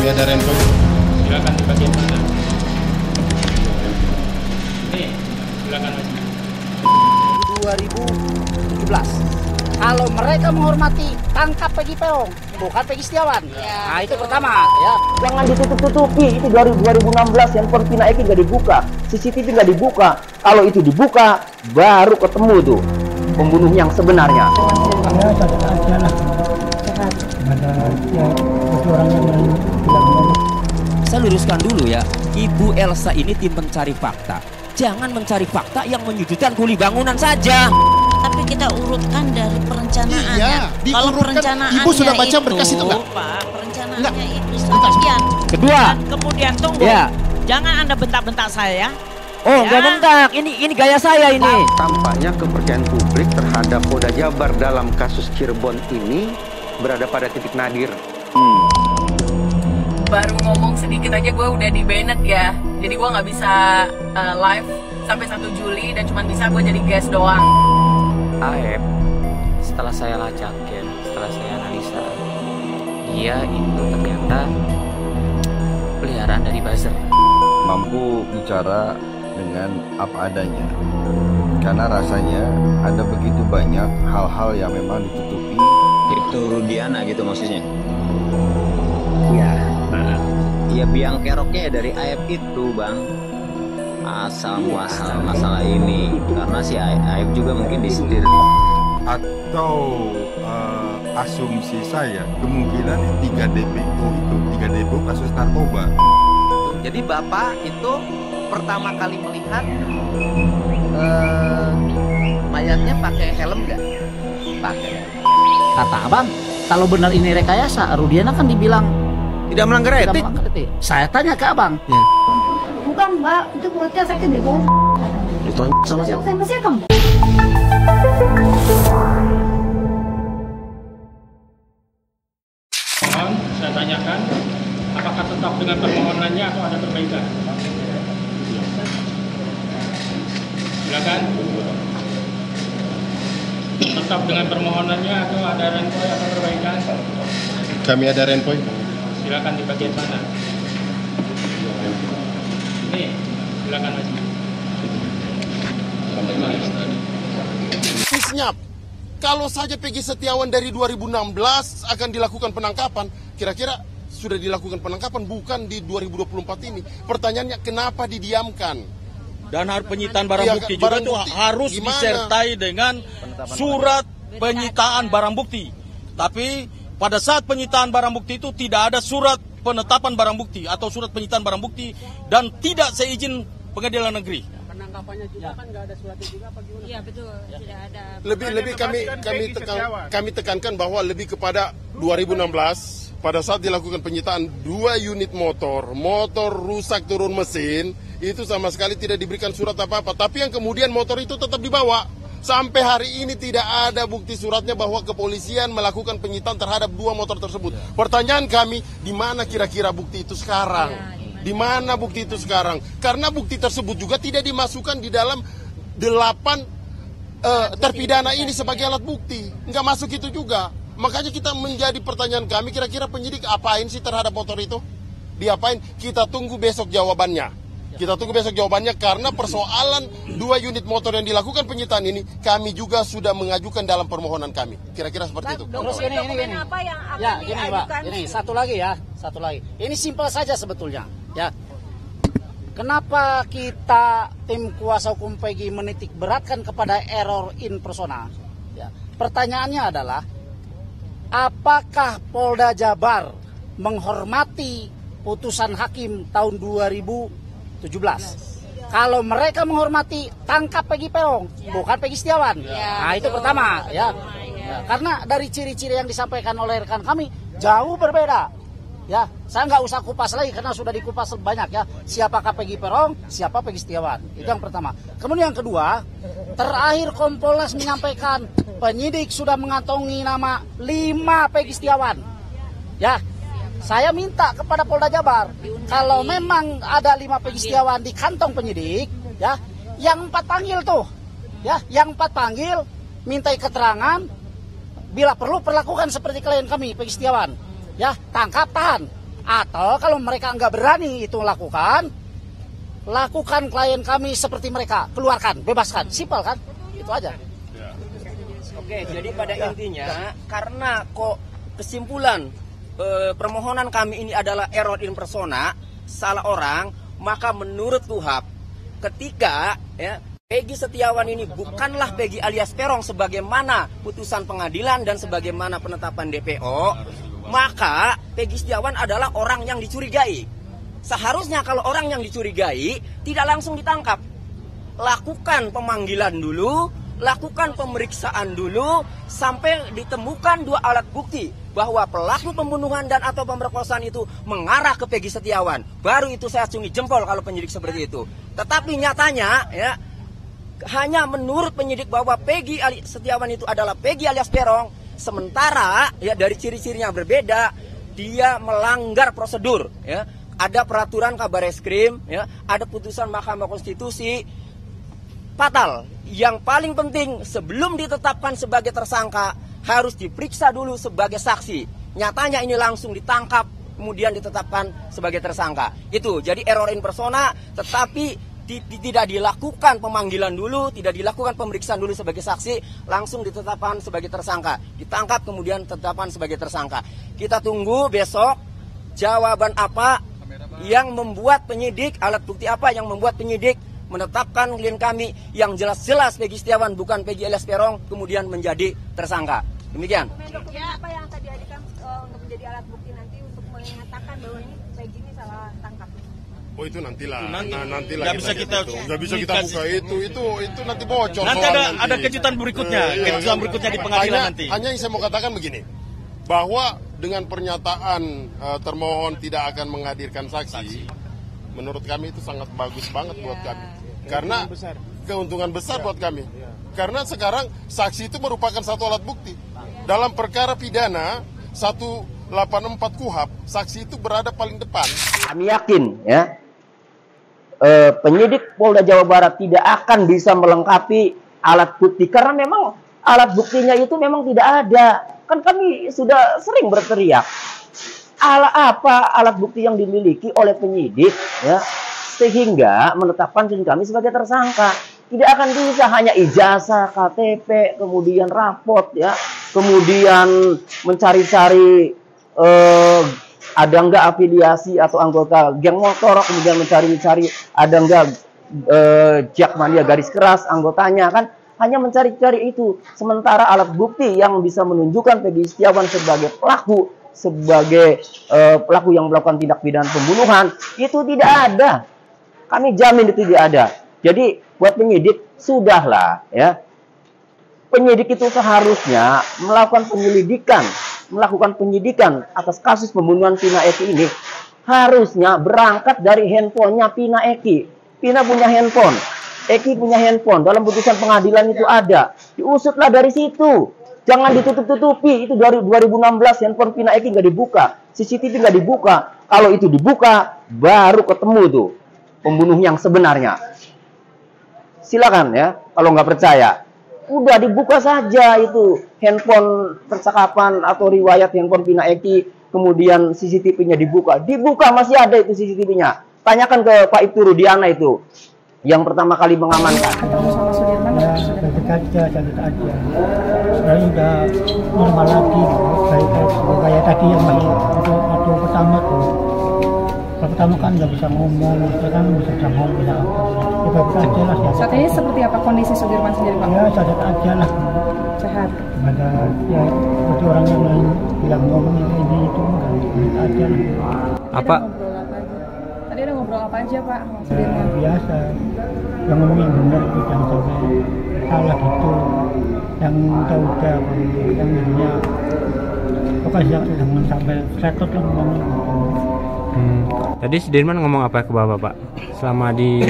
ada Renko. Silakan di bagian mana? Nih, silakan Mas. 2017. Kalau mereka menghormati, tangkap Peggy Peong, bukan Peggy Setiawan. Ya, nah itu pertama ya. Jangan ditutup-tutupi, itu 2016 handphone Vina Eki nggak dibuka, CCTV nggak dibuka. Kalau itu dibuka, baru ketemu tuh pembunuh yang sebenarnya. Saya luruskan dulu ya, Ibu Elsa ini tim pencari fakta. Jangan mencari fakta yang menyudutkan kuli bangunan saja. Tapi kita urutkan dari perencanaannya. Iya, Kalau diurutkan. perencanaannya Ibu sudah baca berkas itu enggak? Pak, perencanaannya Enggak. itu sebagian. Kedua, Dan kemudian tunggu, ya. jangan Anda bentak-bentak saya. Oh, Ya. nggak bentak. Ini gaya saya ini. Tampaknya kepercayaan publik terhadap Polda Jabar dalam kasus Cirebon ini berada pada titik nadir. Baru ngomong sedikit aja gue udah di banned ya. Jadi gue nggak bisa live sampai 1 Juli dan cuma bisa gue jadi guest doang. Aep, setelah saya lacakin, setelah saya analisa, dia itu ternyata peliharaan dari buzzer. Mampu bicara dengan apa adanya, karena rasanya ada begitu banyak hal-hal yang memang ditutupi. Itu Rudiana gitu maksudnya? Ya, Ya biang keroknya dari Aep itu bang. Asal muasal masalah ini, karena si Aep juga mungkin disetir. Atau asumsi saya, kemungkinan 3 DPO itu 3 DPO kasus narkoba. Jadi Bapak itu pertama kali melihat mayatnya pakai helm nggak? Pakai. Kata abang, kalau benar ini rekayasa, Rudiana kan dibilang Tidak melanggar tidak etik. melanggar etik. Saya tanya ke abang. Bukan Mbak, itu perutnya sakit deh, Bu. Itu sama siapa? Saya masih kamu. Mohon saya tanyakan, apakah tetap dengan permohonannya atau ada perbaikan? Silakan. Tetap dengan permohonannya atau ada renvoy atau perbaikan? Kami ada Renko. Silakan di bagian mana? Nih, silakan Mas. Senyap. Kalau saja Peggy Setiawan dari 2016 akan dilakukan penangkapan, kira-kira sudah dilakukan penangkapan bukan di 2024 ini. Pertanyaannya kenapa didiamkan? Dan penyitaan barang Iya, bukti barang juga itu bukti. harus Gimana? disertai dengan surat penyitaan barang bukti. Tapi pada saat penyitaan barang bukti itu tidak ada surat penetapan barang bukti atau surat penyitaan barang bukti dan tidak seizin pengadilan negeri. Penangkapannya juga kan nggak ada suratnya juga apa gimana? Iya betul, tidak ada. Lebih kami tekankan bahwa lebih kepada 2016 pada saat dilakukan penyitaan 2 unit motor rusak turun mesin, itu sama sekali tidak diberikan surat apa-apa, tapi yang kemudian motor itu tetap dibawa. Sampai hari ini tidak ada bukti suratnya bahwa kepolisian melakukan penyitaan terhadap 2 motor tersebut. Pertanyaan kami, di mana kira-kira bukti itu sekarang? Di mana bukti itu sekarang? Karena bukti tersebut juga tidak dimasukkan di dalam 8 terpidana ini sebagai alat bukti. Nggak masuk itu juga. Makanya kita menjadi pertanyaan kami, kira-kira penyidik apain sih terhadap motor itu? Diapain? Kita tunggu besok jawabannya. Kita tunggu besok jawabannya karena persoalan 2 unit motor yang dilakukan penyitaan ini kami juga sudah mengajukan dalam permohonan kami. Kira-kira seperti itu. Terus ini. Apa yang akan Ya, ini Pak. diajukan? Ini satu lagi. Ini simpel saja sebetulnya, ya. Kenapa kita tim kuasa hukum Peggy menitik beratkan kepada error in persona? Ya. Pertanyaannya adalah, apakah Polda Jabar menghormati putusan hakim tahun 2017? Kalau mereka menghormati, tangkap Peggy Peong, bukan Peggy Setiawan. Nah itu pertama, ya. Karena dari ciri-ciri yang disampaikan oleh rekan kami jauh berbeda. Ya, saya nggak usah kupas lagi karena sudah dikupas banyak ya. Siapakah Peggy Peong, siapa Peggy Setiawan. Itu yang pertama. Kemudian yang kedua, terakhir Kompolnas menyampaikan penyidik sudah mengantongi nama 5 Peggy Setiawan. Ya, saya minta kepada Polda Jabar, kalau memang ada 5 Peggy Setiawan di kantong penyidik, ya, yang 4 panggil tuh, ya, yang 4 panggil, mintai keterangan, bila perlu perlakukan seperti klien kami Peggy Setiawan. Ya, tangkap, tahan. Atau kalau mereka nggak berani itu lakukan klien kami seperti mereka, keluarkan, bebaskan, simpel kan? Itu aja. Oke, jadi pada intinya karena kok kesimpulan permohonan kami ini adalah error in persona, salah orang, maka menurut KUHAP ketika ya Peggy Setiawan ini bukanlah Peggy alias Peron sebagaimana putusan pengadilan dan sebagaimana penetapan DPO, maka Peggy Setiawan adalah orang yang dicurigai. Seharusnya kalau orang yang dicurigai tidak langsung ditangkap. Lakukan pemanggilan dulu, lakukan pemeriksaan dulu sampai ditemukan 2 alat bukti bahwa pelaku pembunuhan dan atau pemerkosaan itu mengarah ke Peggy Setiawan. Baru itu saya acungi jempol kalau penyidik seperti itu. Tetapi nyatanya ya hanya menurut penyidik bahwa Peggy Setiawan itu adalah Peggy alias Peron, sementara ya dari ciri-cirinya berbeda, dia melanggar prosedur ya. Ada peraturan Kabareskrim ya, ada putusan Mahkamah Konstitusi. Fatal. Yang paling penting sebelum ditetapkan sebagai tersangka harus diperiksa dulu sebagai saksi. Nyatanya ini langsung ditangkap kemudian ditetapkan sebagai tersangka. Itu jadi error in persona, tetapi tidak dilakukan pemanggilan dulu, tidak dilakukan pemeriksaan dulu sebagai saksi, langsung ditetapkan sebagai tersangka. Ditangkap kemudian ditetapkan sebagai tersangka. Kita tunggu besok jawaban apa yang membuat penyidik, alat bukti apa yang membuat penyidik menetapkan klien kami yang jelas-jelas Peggy Setiawan bukan Peggy alias Peron kemudian menjadi tersangka. Demikian. Apa yang tadi ajukan untuk menjadi alat bukti nanti untuk mengatakan bahwa ini Peggy ini salah tangkap? Oh itu nantilah. Nantilah. Nggak bisa kita buka itu nanti bocor. Nanti ada kejutan berikutnya, kejutan berikutnya di pengadilan nanti. Hanya yang saya mau katakan begini, bahwa dengan pernyataan termohon tidak akan menghadirkan saksi, menurut kami itu sangat bagus banget buat kami. Karena keuntungan besar buat kami. Karena sekarang saksi itu merupakan satu alat bukti. Dalam perkara pidana 184 KUHAP, saksi itu berada paling depan. Kami yakin ya, penyidik Polda Jawa Barat tidak akan bisa melengkapi alat bukti karena memang alat buktinya itu memang tidak ada. Kan kami sudah sering berteriak, apa alat bukti yang dimiliki oleh penyidik ya, sehingga menetapkan kami sebagai tersangka. Tidak akan bisa hanya ijazah, KTP, kemudian raport ya, kemudian mencari-cari ada enggak afiliasi atau anggota geng motor, kemudian mencari-cari ada enggak jakmania garis keras anggotanya, kan hanya mencari-cari itu. Sementara alat bukti yang bisa menunjukkan Peggy Setiawan sebagai pelaku, sebagai pelaku yang melakukan tindak pidana pembunuhan, itu tidak ada. Kami jamin itu tidak ada. Jadi buat penyidik, sudahlah ya. Penyidik itu seharusnya melakukan penyidikan atas kasus pembunuhan Pina Eki ini. Harusnya berangkat dari handphonenya Pina Eki. Pina punya handphone, Eki punya handphone, dalam putusan pengadilan itu ada. Diusutlah dari situ. Jangan ditutup-tutupi. Itu dari 2016 handphone Pina Eki nggak dibuka, CCTV nggak dibuka. Kalau itu dibuka, baru ketemu tuh pembunuh yang sebenarnya. Silakan ya, kalau nggak percaya. Udah dibuka saja itu handphone percakapan atau riwayat handphone Pina Eki, kemudian CCTV-nya dibuka. Dibuka masih ada itu CCTV-nya. Tanyakan ke Pak Ibtu Rudiana itu yang pertama kali mengamankan. Ya, sakit aja. Saya udah normal lagi, kayak tadi yang waktu pertama tuh. Pertama kan nggak bisa ngomong, sekarang bisa ngomong, bisa apa. Ya baik aja lah. Ya. Saat ini seperti apa kondisi Sudirman sendiri, Pak? Ya sehat aja lah. Sehat. Ada ya seperti orang yang lain bilang ngomong ini itu baik aja lah. Apa? Tadi ada ngobrol apa aja, Pak? Sudirman? Biasa. Yang ngomong yang benar itu jangan sampai salah gitu. Yang udah yang ininya pokoknya jangan sampai retot lah ngomongnya. Tadi Sudirman ngomong apa ke Bapak, Pak, selama di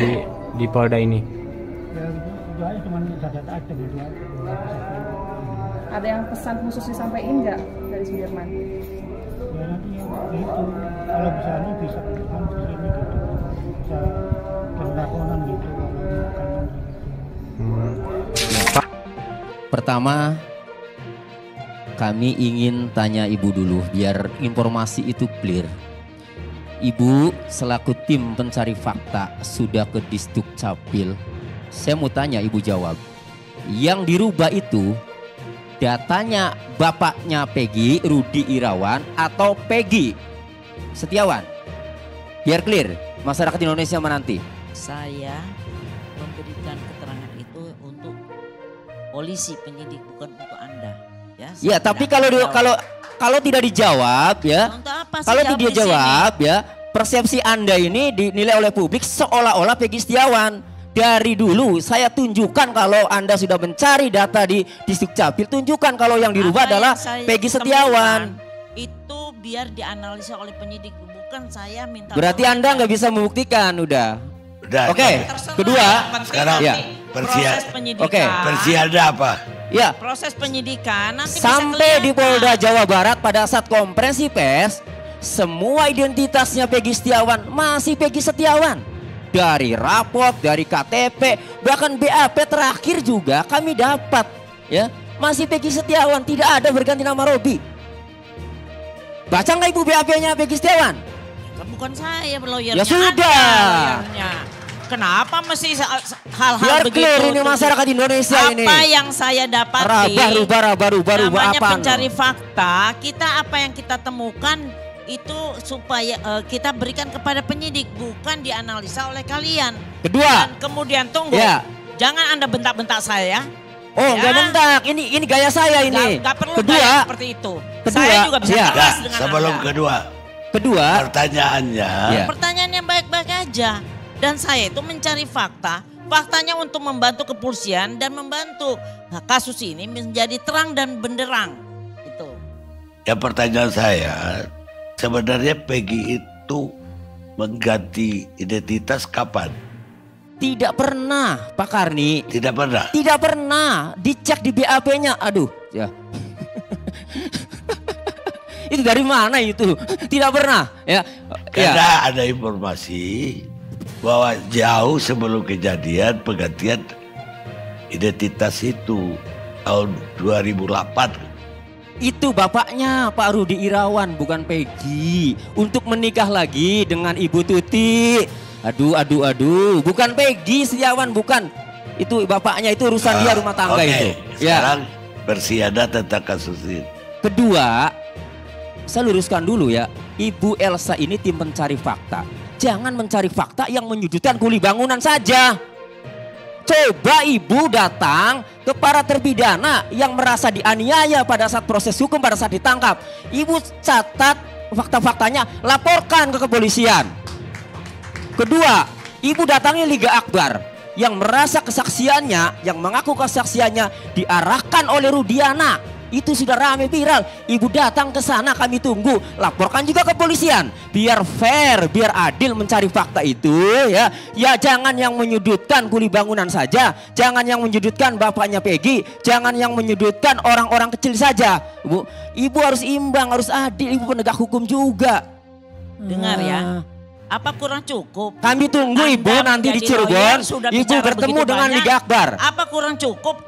Polda ini? Ya gitu aja, cuma saja aja gitu aja. Ada yang pesan khusus disampaikan nggak dari Sudirman? Ya nanti gitu, kalau bisa ini bisa kan di sini gitu, bisa teleponan gitu, makanan gitu. Pertama, kami ingin tanya Ibu dulu biar informasi itu clear. Ibu selaku tim pencari fakta sudah ke Disduk Capil. Saya mau tanya, Ibu jawab. Yang dirubah itu datanya bapaknya Peggy, Rudi Irawan, atau Peggy Setiawan? Biar clear, masyarakat Indonesia menanti. Saya memberikan keterangan itu untuk polisi penyidik, bukan untuk Anda. Ya, tapi kalau tidak dijawab ya, kalau tidak dijawab ya, persepsi Anda ini dinilai oleh publik seolah-olah Peggy Setiawan. Dari dulu saya tunjukkan kalau Anda sudah mencari data di Disduk Capil, tunjukkan kalau yang dirubah adalah Peggy Setiawan. Itu biar dianalisa oleh penyidik, bukan saya minta. Berarti Anda nggak bisa membuktikan, udah. Oke. Kedua, sekarang ya. Proses penyidikan. Oke. Versi Anda apa? Ya. Proses penyidikan nanti sampai di Polda Jawa Barat pada saat konferensi pers, semua identitasnya Peggy Setiawan masih Peggy Setiawan. Dari raport, dari KTP, bahkan BAP terakhir juga kami dapat, ya, masih Peggy Setiawan, tidak ada berganti nama Robi. Baca nggak Ibu BAP-nya Peggy Setiawan? Bukan saya, lawyernya. Ya sudah. Lawyernya. Kenapa mesti hal-hal biar begitu? Clear ini masyarakat Indonesia apa ini. Apa yang saya dapati? Rubah namanya apa? Pencari fakta. Kita apa yang kita temukan itu supaya kita berikan kepada penyidik, bukan dianalisa oleh kalian. Kedua. Dan kemudian tunggu. Ya. Jangan Anda bentak-bentak saya. Oh, nggak bentak. Ini gaya saya ini. Nggak perlu kedua, gaya seperti itu. Kedua, saya juga bisa keras dengan sebelum Anda. Kedua. Pertanyaannya. Pertanyaan yang baik-baik aja. Dan saya itu mencari fakta. Faktanya untuk membantu kepolisian dan membantu kasus ini menjadi terang dan benderang. Itu. Ya, pertanyaan saya, sebenarnya Peggy itu mengganti identitas kapan? Tidak pernah, Pak Karni. Tidak pernah? Tidak pernah. Dicek di BAP-nya. Aduh, ya. Itu dari mana itu? Tidak pernah. Ya. Karena ada informasi bahwa jauh sebelum kejadian penggantian identitas itu tahun 2008. Itu bapaknya Pak Rudi Irawan, bukan Peggy. Untuk menikah lagi dengan Ibu Tuti. Aduh. Bukan Peggy Setiawan, bukan. Itu bapaknya, itu urusan dia rumah tangga itu. Sekarang versi Anda tentang kasus ini. Kedua, saya luruskan dulu ya. Ibu Elsa ini tim pencari fakta. Jangan mencari fakta yang menyudutkan kuli bangunan saja. Coba Ibu datang ke para terpidana yang merasa dianiaya pada saat proses hukum, pada saat ditangkap. Ibu catat fakta-faktanya, laporkan ke kepolisian. Kedua, Ibu datangi Liga Akbar yang merasa kesaksiannya, yang mengaku kesaksiannya diarahkan oleh Rudiana. Itu sudah ramai viral. Ibu datang ke sana, kami tunggu. Laporkan juga ke kepolisian. Biar fair, biar adil mencari fakta itu ya. Ya jangan yang menyudutkan kuli bangunan saja. Jangan yang menyudutkan bapaknya Peggy. Jangan yang menyudutkan orang-orang kecil saja. Ibu harus imbang, harus adil. Ibu penegak hukum juga. Dengar ya. Apa kurang cukup? Kami tunggu Ibu nanti di Cirebon. Ibu bertemu dengan Liga Akbar. Apa kurang cukup?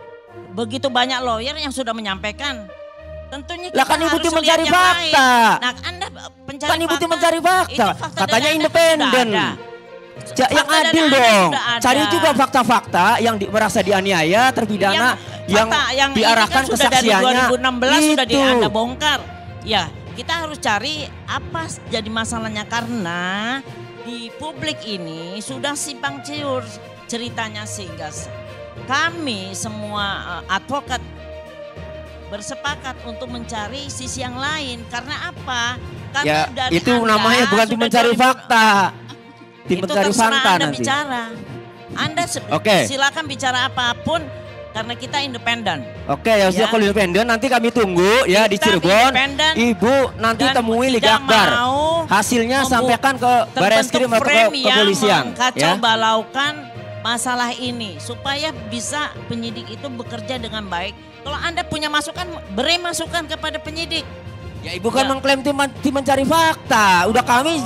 Begitu banyak lawyer yang sudah menyampaikan. Tentunya kita kan Ibu harus tim mencari fakta. Nah, Anda pencari kan Ibu tim mencari fakta. Fakta katanya independen. Yang adil dong. Cari juga fakta-fakta yang merasa dianiaya, terpidana, yang diarahkan kan kesaksiannya. Dari 2016 sudah Anda bongkar. Ya, kita harus cari apa jadi masalahnya, karena di publik ini sudah simpang siur ceritanya, sehingga kami semua advokat bersepakat untuk mencari sisi yang lain. Karena apa? Karena ya dari itu namanya bukan tim mencari fakta, tim mencari fakta Anda nanti. Bicara. Anda silakan bicara apapun karena kita independen. Oke, ya sudah, kalau independen nanti kami tunggu ya di Cirebon. Ibu nanti temui Liga Akbar. Hasilnya sampaikan ke Barreskrim atau ke kepolisian. Kacau balaukan masalah ini supaya bisa penyidik itu bekerja dengan baik. Kalau Anda punya masukan, beri masukan kepada penyidik. Ya Ibu kan mengklaim tim mencari fakta. Udah kami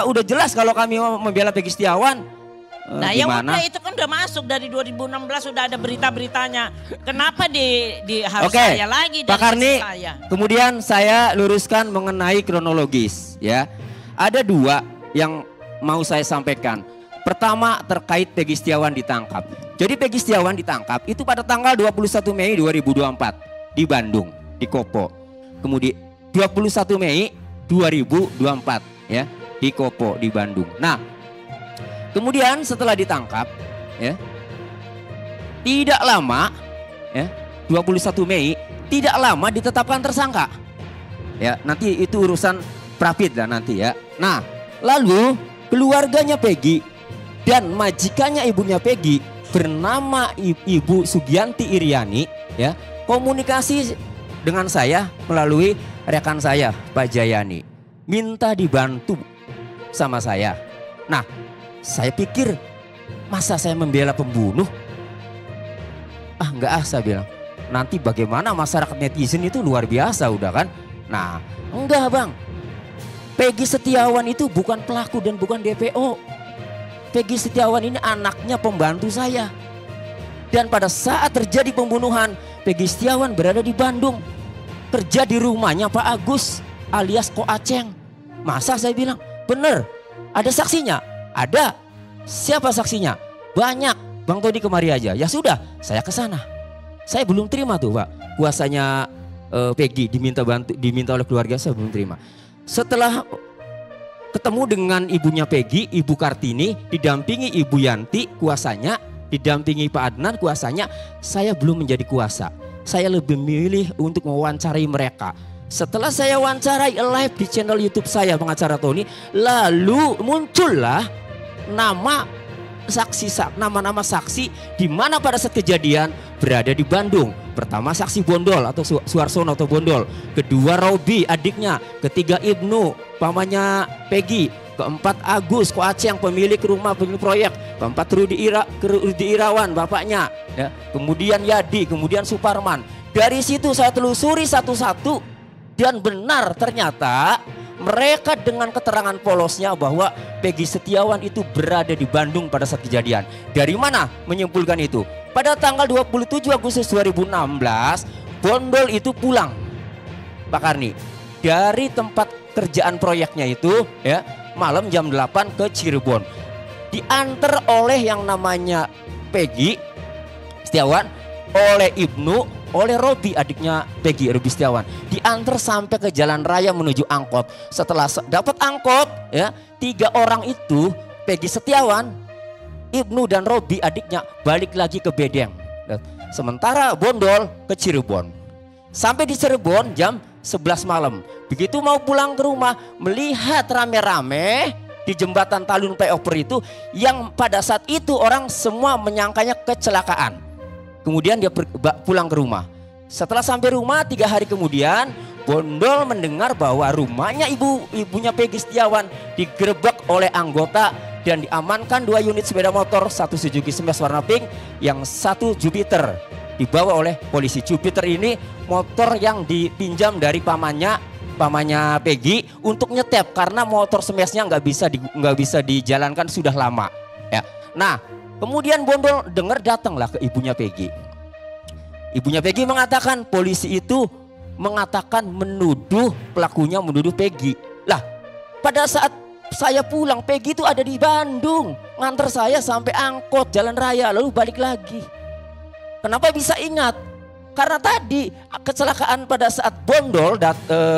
udah jelas kalau kami membela Peggy Setiawan. Nah yang udah itu kan udah masuk dari 2016, sudah ada berita-beritanya. Kenapa harus saya lagi? Pak Karni, kemudian saya luruskan mengenai kronologis ya. Ada dua yang mau saya sampaikan. Pertama terkait Peggy Setiawan ditangkap. Jadi Peggy Setiawan ditangkap itu pada tanggal 21 Mei 2024 di Bandung, di Kopo. Kemudian 21 Mei 2024 ya, di Kopo di Bandung. Nah, kemudian setelah ditangkap ya, tidak lama ya, 21 Mei tidak lama ditetapkan tersangka. Ya, nanti itu urusan Prapit lah nanti ya. Nah, lalu keluarganya Peggy dan majikannya ibunya Peggy bernama Ibu Sugianti Iriani ya, komunikasi dengan saya melalui rekan saya Pak Jayani, minta dibantu sama saya. Nah, saya pikir masa saya membela pembunuh? Enggak saya bilang. Nanti bagaimana masyarakat netizen itu luar biasa udah kan. Nah, enggak bang, Peggy Setiawan itu bukan pelaku dan bukan DPO. Peggy Setiawan ini anaknya pembantu saya. Dan pada saat terjadi pembunuhan, Peggy Setiawan berada di Bandung, kerja di rumahnya Pak Agus alias Ko Aceng. Masa saya bilang, bener, ada saksinya? Ada. Siapa saksinya? Banyak. Bang Todi kemari aja. Ya sudah, saya ke sana. Saya belum terima tuh Pak, kuasanya Peggy diminta oleh keluarga, saya belum terima. Setelah ketemu dengan ibunya Peggy, Ibu Kartini, didampingi Ibu Yanti kuasanya, didampingi Pak Adnan kuasanya, saya belum menjadi kuasa. Saya lebih memilih untuk mewawancarai mereka. Setelah saya wawancarai live di channel YouTube saya Pengacara Tony, lalu muncullah nama saksi di mana pada saat kejadian berada di Bandung. Pertama saksi Bondol atau Suarsono atau Bondol, kedua Robi adiknya, ketiga Ibnu pamannya Peggy, keempat Agus Ko Aceng pemilik rumah, pemilik proyek, keempat Rudi Irawan bapaknya ya, kemudian Yadi, kemudian Suparman. Dari situ saya telusuri satu-satu dan benar ternyata mereka dengan keterangan polosnya bahwa Peggy Setiawan itu berada di Bandung pada saat kejadian. Dari mana menyimpulkan itu? Pada tanggal 27 Agustus 2016, Bondol itu pulang, Pak Karni, dari tempat kerjaan proyeknya itu ya, malam jam 8 ke Cirebon. Diantar oleh yang namanya Peggy Setiawan, oleh Ibnu, oleh Robi adiknya Peggy, Robi Setiawan. Diantar sampai ke jalan raya menuju angkot. Setelah dapat angkot ya, 3 orang itu, Peggy Setiawan, Ibnu dan Robi adiknya balik lagi ke Bedeng. Sementara Bondol ke Cirebon. Sampai di Cirebon jam 11 malam. Begitu mau pulang ke rumah, melihat rame-rame di jembatan Talun Flyover itu, yang pada saat itu orang semua menyangkanya kecelakaan. Kemudian dia pulang ke rumah. Setelah sampai rumah 3 hari kemudian, Bondol mendengar bahwa rumahnya ibunya Peggy Setiawan digerebek oleh anggota dan diamankan 2 unit sepeda motor, 1 Suzuki Smash warna pink, yang 1 Jupiter dibawa oleh polisi. Jupiter ini motor yang dipinjam dari pamannya Peggy untuk nyetep karena motor Smashnya nggak bisa dijalankan sudah lama. Ya. Nah, kemudian Bondol dengar, datanglah ke ibunya Peggy. Ibunya Peggy mengatakan polisi itu mengatakan menuduh pelakunya menuduh Peggy. Lah, pada saat saya pulang, Peggy itu ada di Bandung, nganter saya sampai angkot jalan raya lalu balik lagi. Kenapa bisa ingat? Karena tadi kecelakaan pada saat Bondol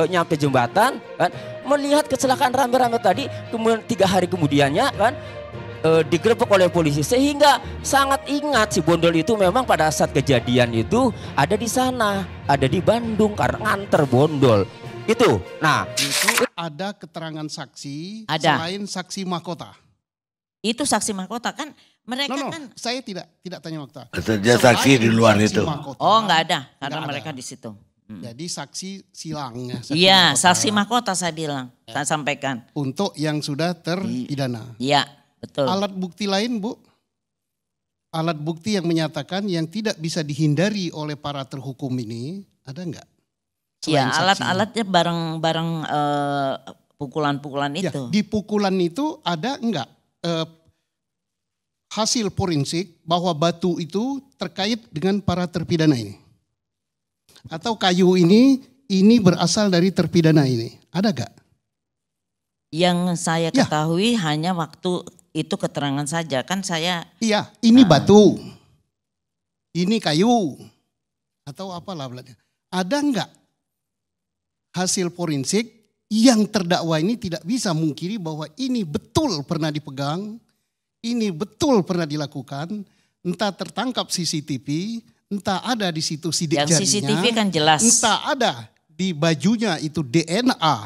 nyampe jembatan kan, melihat kecelakaan rame-rame tadi, kemudian 3 hari kemudiannya kan digerebek oleh polisi, sehingga sangat ingat si Bondol itu memang pada saat kejadian itu ada di sana, ada di Bandung karena nganter Bondol. Itu. Nah, itu ada keterangan saksi selain saksi mahkota. Itu saksi mahkota kan mereka kan. Saya tidak tanya mahkota. Dia saksi di luar itu. Mahkota, nggak ada karena mereka di situ. Jadi saksi silangnya. Iya, saksi mahkota saya bilang, saya sampaikan. Untuk yang sudah terpidana. Iya, betul. Alat bukti lain, Bu? Alat bukti yang menyatakan yang tidak bisa dihindari oleh para terhukum ini ada nggak? Iya, alat-alatnya barang pukulan-pukulan itu. Ya, di pukulan itu ada enggak hasil forensik bahwa batu itu terkait dengan para terpidana ini? Atau kayu ini berasal dari terpidana ini? Ada enggak? Yang saya ketahui hanya waktu itu keterangan saja. Kan saya... Iya, ini batu, ini kayu, atau apalah. Ada enggak hasil forensik yang terdakwa ini tidak bisa mungkiri bahwa ini betul pernah dipegang, ini betul pernah dilakukan, entah tertangkap CCTV, entah ada di situ sidik jarinya. Yang CCTV kan jelas. Entah ada di bajunya itu DNA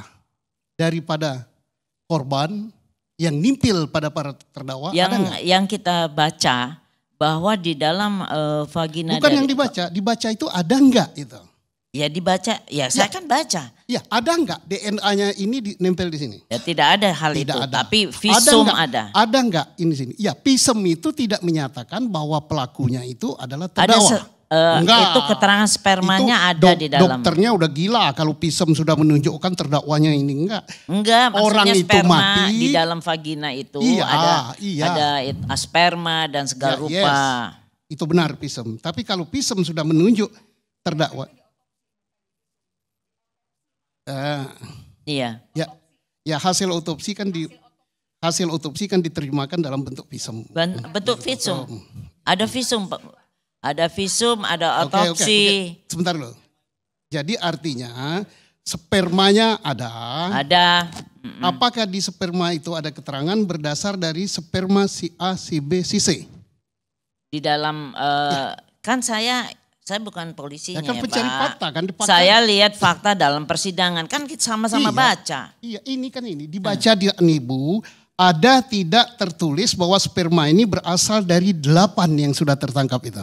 daripada korban yang nimpil pada para terdakwa. Yang kita baca bahwa di dalam vagina... Bukan yang dibaca itu ada enggak itu? Ya dibaca, saya kan baca. Ya ada enggak DNA-nya ini nempel di sini? Ya tidak ada hal itu, ada. tapi visum ada. Ada enggak ini sini? Ya visum itu tidak menyatakan bahwa pelakunya itu adalah terdakwa. Enggak. Itu keterangan spermanya itu ada di dalam. Dokternya udah gila kalau visum sudah menunjukkan terdakwanya ini enggak. Enggak, orang maksudnya itu sperma mati di dalam vagina itu ada sperma dan segala rupa. Itu benar visum. Tapi kalau visum sudah menunjuk terdakwa. Iya. Ya hasil otopsi kan diterjemahkan dalam bentuk visum. Bentuk visum. Ada visum, Pak. Ada visum, ada otopsi. Oke. Sebentar dulu. Jadi artinya spermanya ada. Ada. Apakah di sperma itu ada keterangan berdasar dari sperma si A, si B, si C? Di dalam kan saya bukan polisinya kan pencari fakta kan. Saya lihat fakta dalam persidangan kan kita sama-sama baca. Iya ini dibaca di Anibu ada tidak tertulis bahwa sperma ini berasal dari 8 yang sudah tertangkap itu.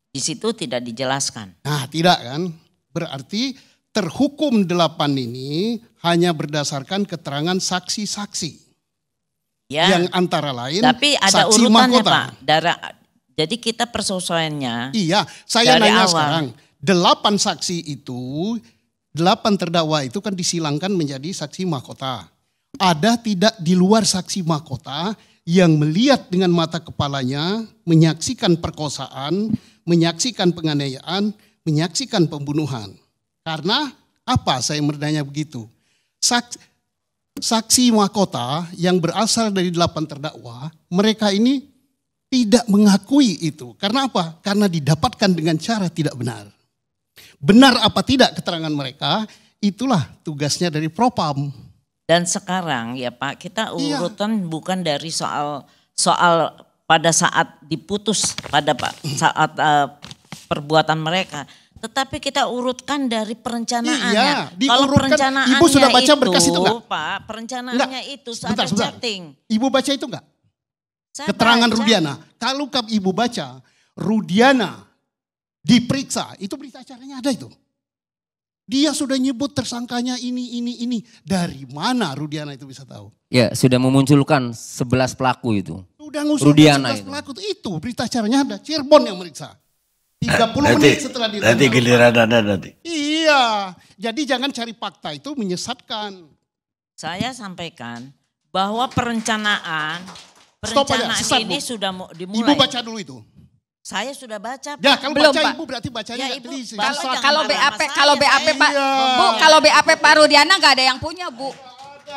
Di situ tidak dijelaskan. Nah tidak kan, berarti terhukum 8 ini hanya berdasarkan keterangan saksi-saksi. Ya. Yang antara lain tapi ada saksi urutannya mahkota. Pak. Jadi kita persesuaiannya. Iya, saya dari nanya awal. sekarang. 8 saksi itu, 8 terdakwa itu kan disilangkan menjadi saksi mahkota. Ada tidak di luar saksi mahkota yang melihat dengan mata kepalanya, menyaksikan perkosaan, menyaksikan penganiayaan, menyaksikan pembunuhan. Karena apa saya bertanya begitu? Saksi mahkota yang berasal dari 8 terdakwa, mereka ini tidak mengakui itu. Karena apa? Karena didapatkan dengan cara tidak benar. Benar apa tidak keterangan mereka, itulah tugasnya dari Propam. Dan sekarang ya Pak, kita urutan bukan dari soal pada saat diputus pada saat perbuatan mereka. Tetapi kita urutkan dari perencanaannya. Kalau perencanaannya Ibu sudah baca berkas itu enggak? Pak, perencanaannya itu ada chatting. Ibu baca itu enggak? Keterangan Rudiana. Kalau Ibu baca, Rudiana diperiksa, itu berita acaranya ada itu. Dia sudah nyebut tersangkanya ini. Dari mana Rudiana itu bisa tahu? Ya, sudah memunculkan 11 pelaku itu. Sudah ngusul Rudiana 11 pelaku itu. Berita acaranya ada. Cirebon yang meriksa. 30 menit setelah dilakukan. Nanti giliran Anda nanti. Iya. Jadi jangan cari fakta itu menyesatkan. Saya sampaikan bahwa perencanaan ini sudah dimulai. Ibu baca dulu itu. Saya sudah baca. Ya kalau belum, baca Pak. Ibu berarti bacanya Ibu, kalau BAP Pak, Bu, kalau BAP Pak Rudiana nggak ada yang punya, Bu.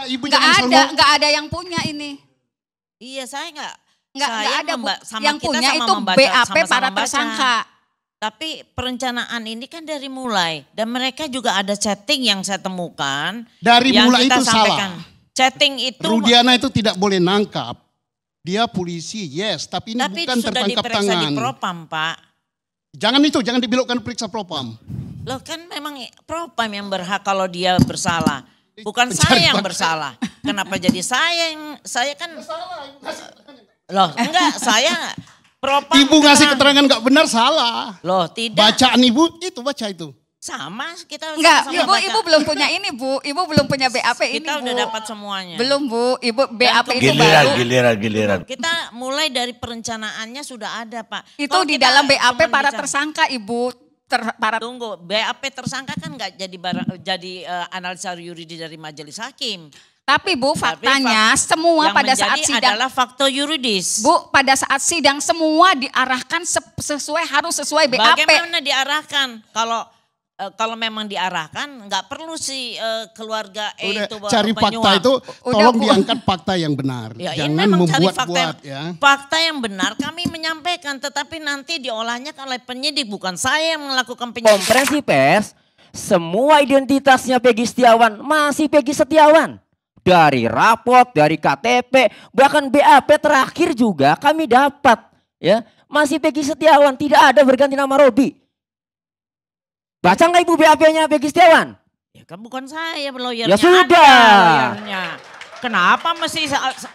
Ibu nggak ada yang punya ini. Iya, saya nggak ada, Bu. Sama yang kita punya sama itu membaca, BAP sama-sama para baca. tersangka. Tapi perencanaan ini kan dari mulai dan mereka juga ada chatting yang saya temukan. Dari yang mulai kita itu sampaikan. salah. Chatting itu. Rudiana itu tidak boleh nangkap. Dia polisi, yes, tapi ini bukan tertangkap tangan. Tapi di Propam, Pak. Jangan dibelokkan periksa Propam. Loh kan memang Propam yang berhak kalau dia bersalah. Bukan saya yang bersalah. Kenapa jadi saya kan. Loh enggak, saya Propam. Ibu ngasih keterangan nggak benar salah. Loh tidak. Bacaan Ibu itu baca itu. Sama kita enggak, sama Ibu belum punya ini, Bu. Ibu belum punya BAP ini, kita Bu. udah dapat semuanya. Belum, Bu. Ibu BAP itu baru. Giliran. Kita mulai dari perencanaannya sudah ada, Pak. Itu di dalam BAP para tersangka, Ibu. Tunggu, BAP tersangka kan nggak jadi analisa yuridis dari majelis hakim. Tapi Bu, faktanya semua pada saat sidang adalah fakta yuridis. Bu, pada saat sidang semua diarahkan harus sesuai BAP. Bagaimana diarahkan? Kalau kalau memang diarahkan nggak perlu si keluarga Udah, itu cari fakta itu tolong diangkat fakta yang benar. Ya, ini Jangan memang cari membuat-buat ya. Fakta yang benar kami menyampaikan, tetapi nanti diolahnya oleh penyidik, bukan saya yang melakukan penyidik. Konferensi pers, semua identitasnya Peggy Setiawan masih Peggy Setiawan. Dari rapot, dari KTP, bahkan BAP terakhir juga kami dapat, ya masih Peggy Setiawan, tidak ada berganti nama Robi. Baca nggak Ibu BAP-nya Peggy Setiawan? Ya kan bukan saya lawyernya. Ya sudah. Lawyernya. Kenapa mesti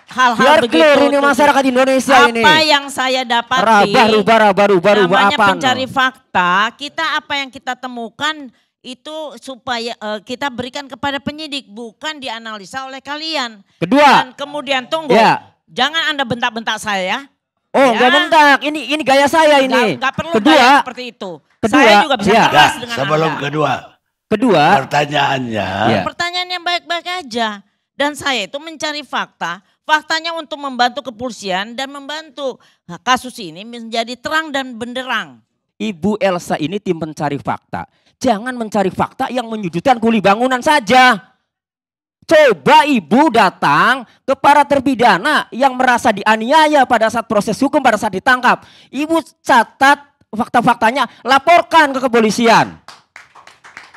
hal-hal Biar begitu? clear ini masyarakat Indonesia apa ini. Apa yang saya dapati? Baru namanya apa? Pencari fakta. Kita apa yang kita temukan itu supaya kita berikan kepada penyidik, bukan dianalisa oleh kalian. Kedua. Dan kemudian tunggu. Ya. Jangan Anda bentak-bentak saya. Oh, nggak bentak. Ini gaya saya ini. Nggak perlu kedua, gaya seperti itu. Kedua, saya juga bisa keras dengan sebelum Anda. kedua, pertanyaannya. Pertanyaan yang baik-baik aja. Dan saya itu mencari fakta. Faktanya untuk membantu kepolisian dan membantu kasus ini menjadi terang dan benderang. Ibu Elsa ini tim pencari fakta. Jangan mencari fakta yang menyudutkan kuli bangunan saja. Coba ibu datang ke para terpidana yang merasa dianiaya pada saat proses hukum, pada saat ditangkap. Ibu catat fakta-faktanya, laporkan ke kepolisian.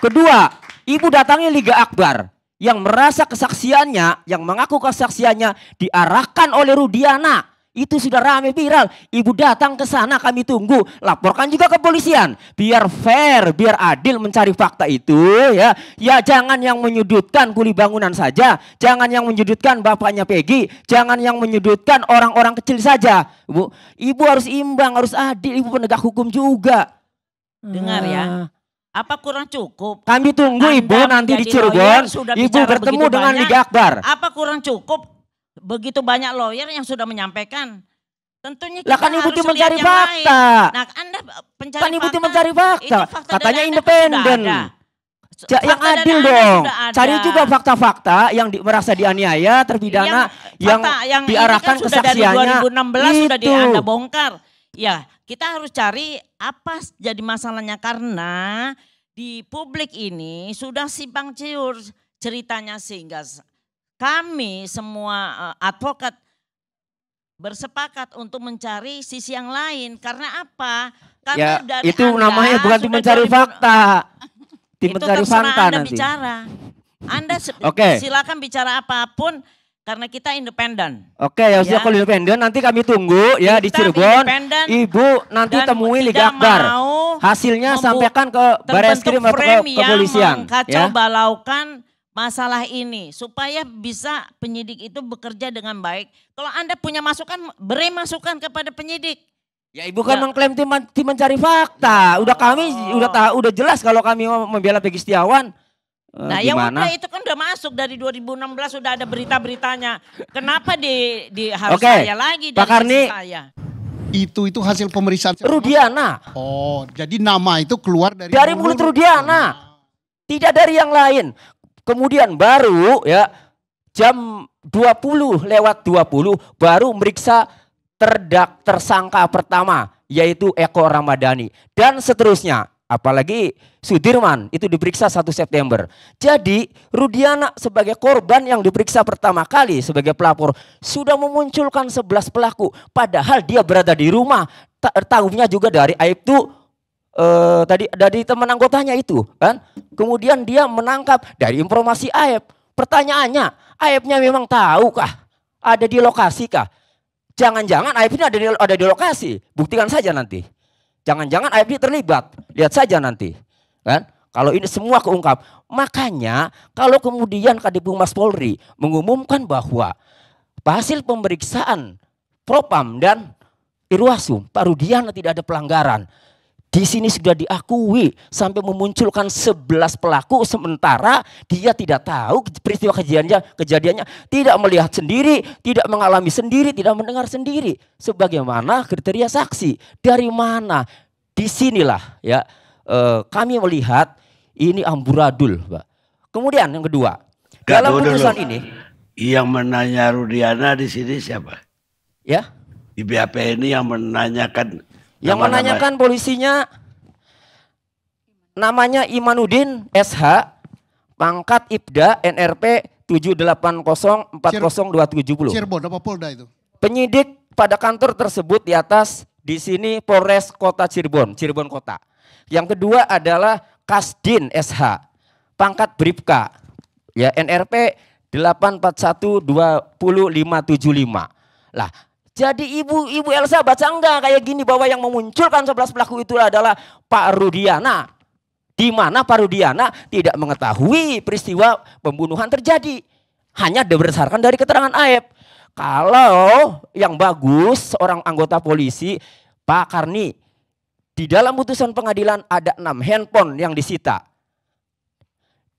Kedua, ibu datangi Liga Akbar yang merasa kesaksiannya, yang mengaku kesaksiannya diarahkan oleh Rudiana. Itu sudah rame viral. Ibu datang ke sana, kami tunggu. Laporkan juga ke kepolisian. Biar fair, biar adil mencari fakta itu ya. Ya jangan yang menyudutkan kuli bangunan saja. Jangan yang menyudutkan bapaknya Peggy. Jangan yang menyudutkan orang-orang kecil saja. Ibu harus imbang, harus adil. Ibu penegak hukum juga. Dengar ya. Apa kurang cukup? Kami tunggu Ibu nanti di Cirebon. Ibu bertemu dengan Liga Akbar. Apa kurang cukup? Begitu banyak lawyer yang sudah menyampaikan. Tentunya kita kan Ibu harus tim mencari lihat fakta. Nah, Anda pencari kan Ibu tim fakta, mencari fakta. fakta Katanya dari independen. Yang adil dong. Cari juga fakta-fakta yang merasa dianiaya, terpidana, yang diarahkan ini kan kesaksiannya. Sudah dari 2016 sudah Anda bongkar. Ya, kita harus cari apa jadi masalahnya, karena di publik ini sudah simpang siur ceritanya, sehingga kami semua advokat bersepakat untuk mencari sisi yang lain. Karena apa? Karena Ya, dari itu Anda namanya bukan tim mencari fakta. Tim mencari fakta Anda nanti. bicara. Anda silakan bicara apapun karena kita independen. Oke, ya sudah, kalau independen nanti kami tunggu ya di Cirebon. Ibu nanti temui Liga Akbar. Hasilnya sampaikan ke Barreskrim atau ke kepolisian. Kacau balaukan masalah ini supaya bisa penyidik itu bekerja dengan baik. Kalau Anda punya masukan, beri masukan kepada penyidik. Ya Ibu kan mengklaim tim mencari fakta. Udah jelas kalau kami membela Peggy Setiawan. Nah ya udah, itu kan udah masuk dari 2016, sudah ada berita-beritanya. Kenapa harus saya lagi dari Pak Karni, saya? Itu hasil pemeriksaan Rudiana. Oh, jadi nama itu keluar dari mulut Rudiana. Tidak dari yang lain. Kemudian baru ya jam 20 lewat 20 baru meriksa tersangka pertama, yaitu Eko Ramadhani. Dan seterusnya. Apalagi Sudirman itu diperiksa 1 September. Jadi Rudiana sebagai korban yang diperiksa pertama kali sebagai pelapor sudah memunculkan 11 pelaku. Padahal dia berada di rumah. Tahunya juga dari Aibtu dari teman anggotanya itu kan. Kemudian dia menangkap dari informasi Aib. Pertanyaannya, Aibnya memang tahu kah? Ada di lokasi kah? Jangan-jangan Aib ini ada di lokasi. Buktikan saja nanti. Jangan-jangan Aib ini terlibat. Lihat saja nanti. Kan? Kalau ini semua keungkap. Makanya kalau kemudian Kadiphumas Polri mengumumkan bahwa hasil pemeriksaan Propam dan Irwasum, Pak Rudiana tidak ada pelanggaran. Di sini sudah diakui sampai memunculkan 11 pelaku, sementara dia tidak tahu peristiwa kejadiannya, tidak melihat sendiri, tidak mengalami sendiri, tidak mendengar sendiri. Sebagaimana kriteria saksi. Dari mana? Disinilah ya kami melihat ini amburadul, Pak. Kemudian yang kedua, dalam putusan ini yang menanya Rudiana di sini siapa? Ya? Di BAP ini yang menanyakan. Yang menanyakan polisinya namanya Imanuddin SH, pangkat Ibda NRP 780402770. Cirebon apa Polda itu? Penyidik pada kantor tersebut di atas, di sini Polres Kota Cirebon, Cirebon Kota. Yang kedua adalah Kasdin SH, pangkat Bribka, ya NRP 8412055. Lah, jadi Ibu Elsa baca enggak kayak gini bahwa yang memunculkan 11 pelaku itu adalah Pak Rudiana. Di mana Pak Rudiana tidak mengetahui peristiwa pembunuhan terjadi. Hanya berdasarkan dari keterangan Aep. Kalau yang bagus seorang anggota polisi, Pak Karni, di dalam putusan pengadilan ada 6 handphone yang disita.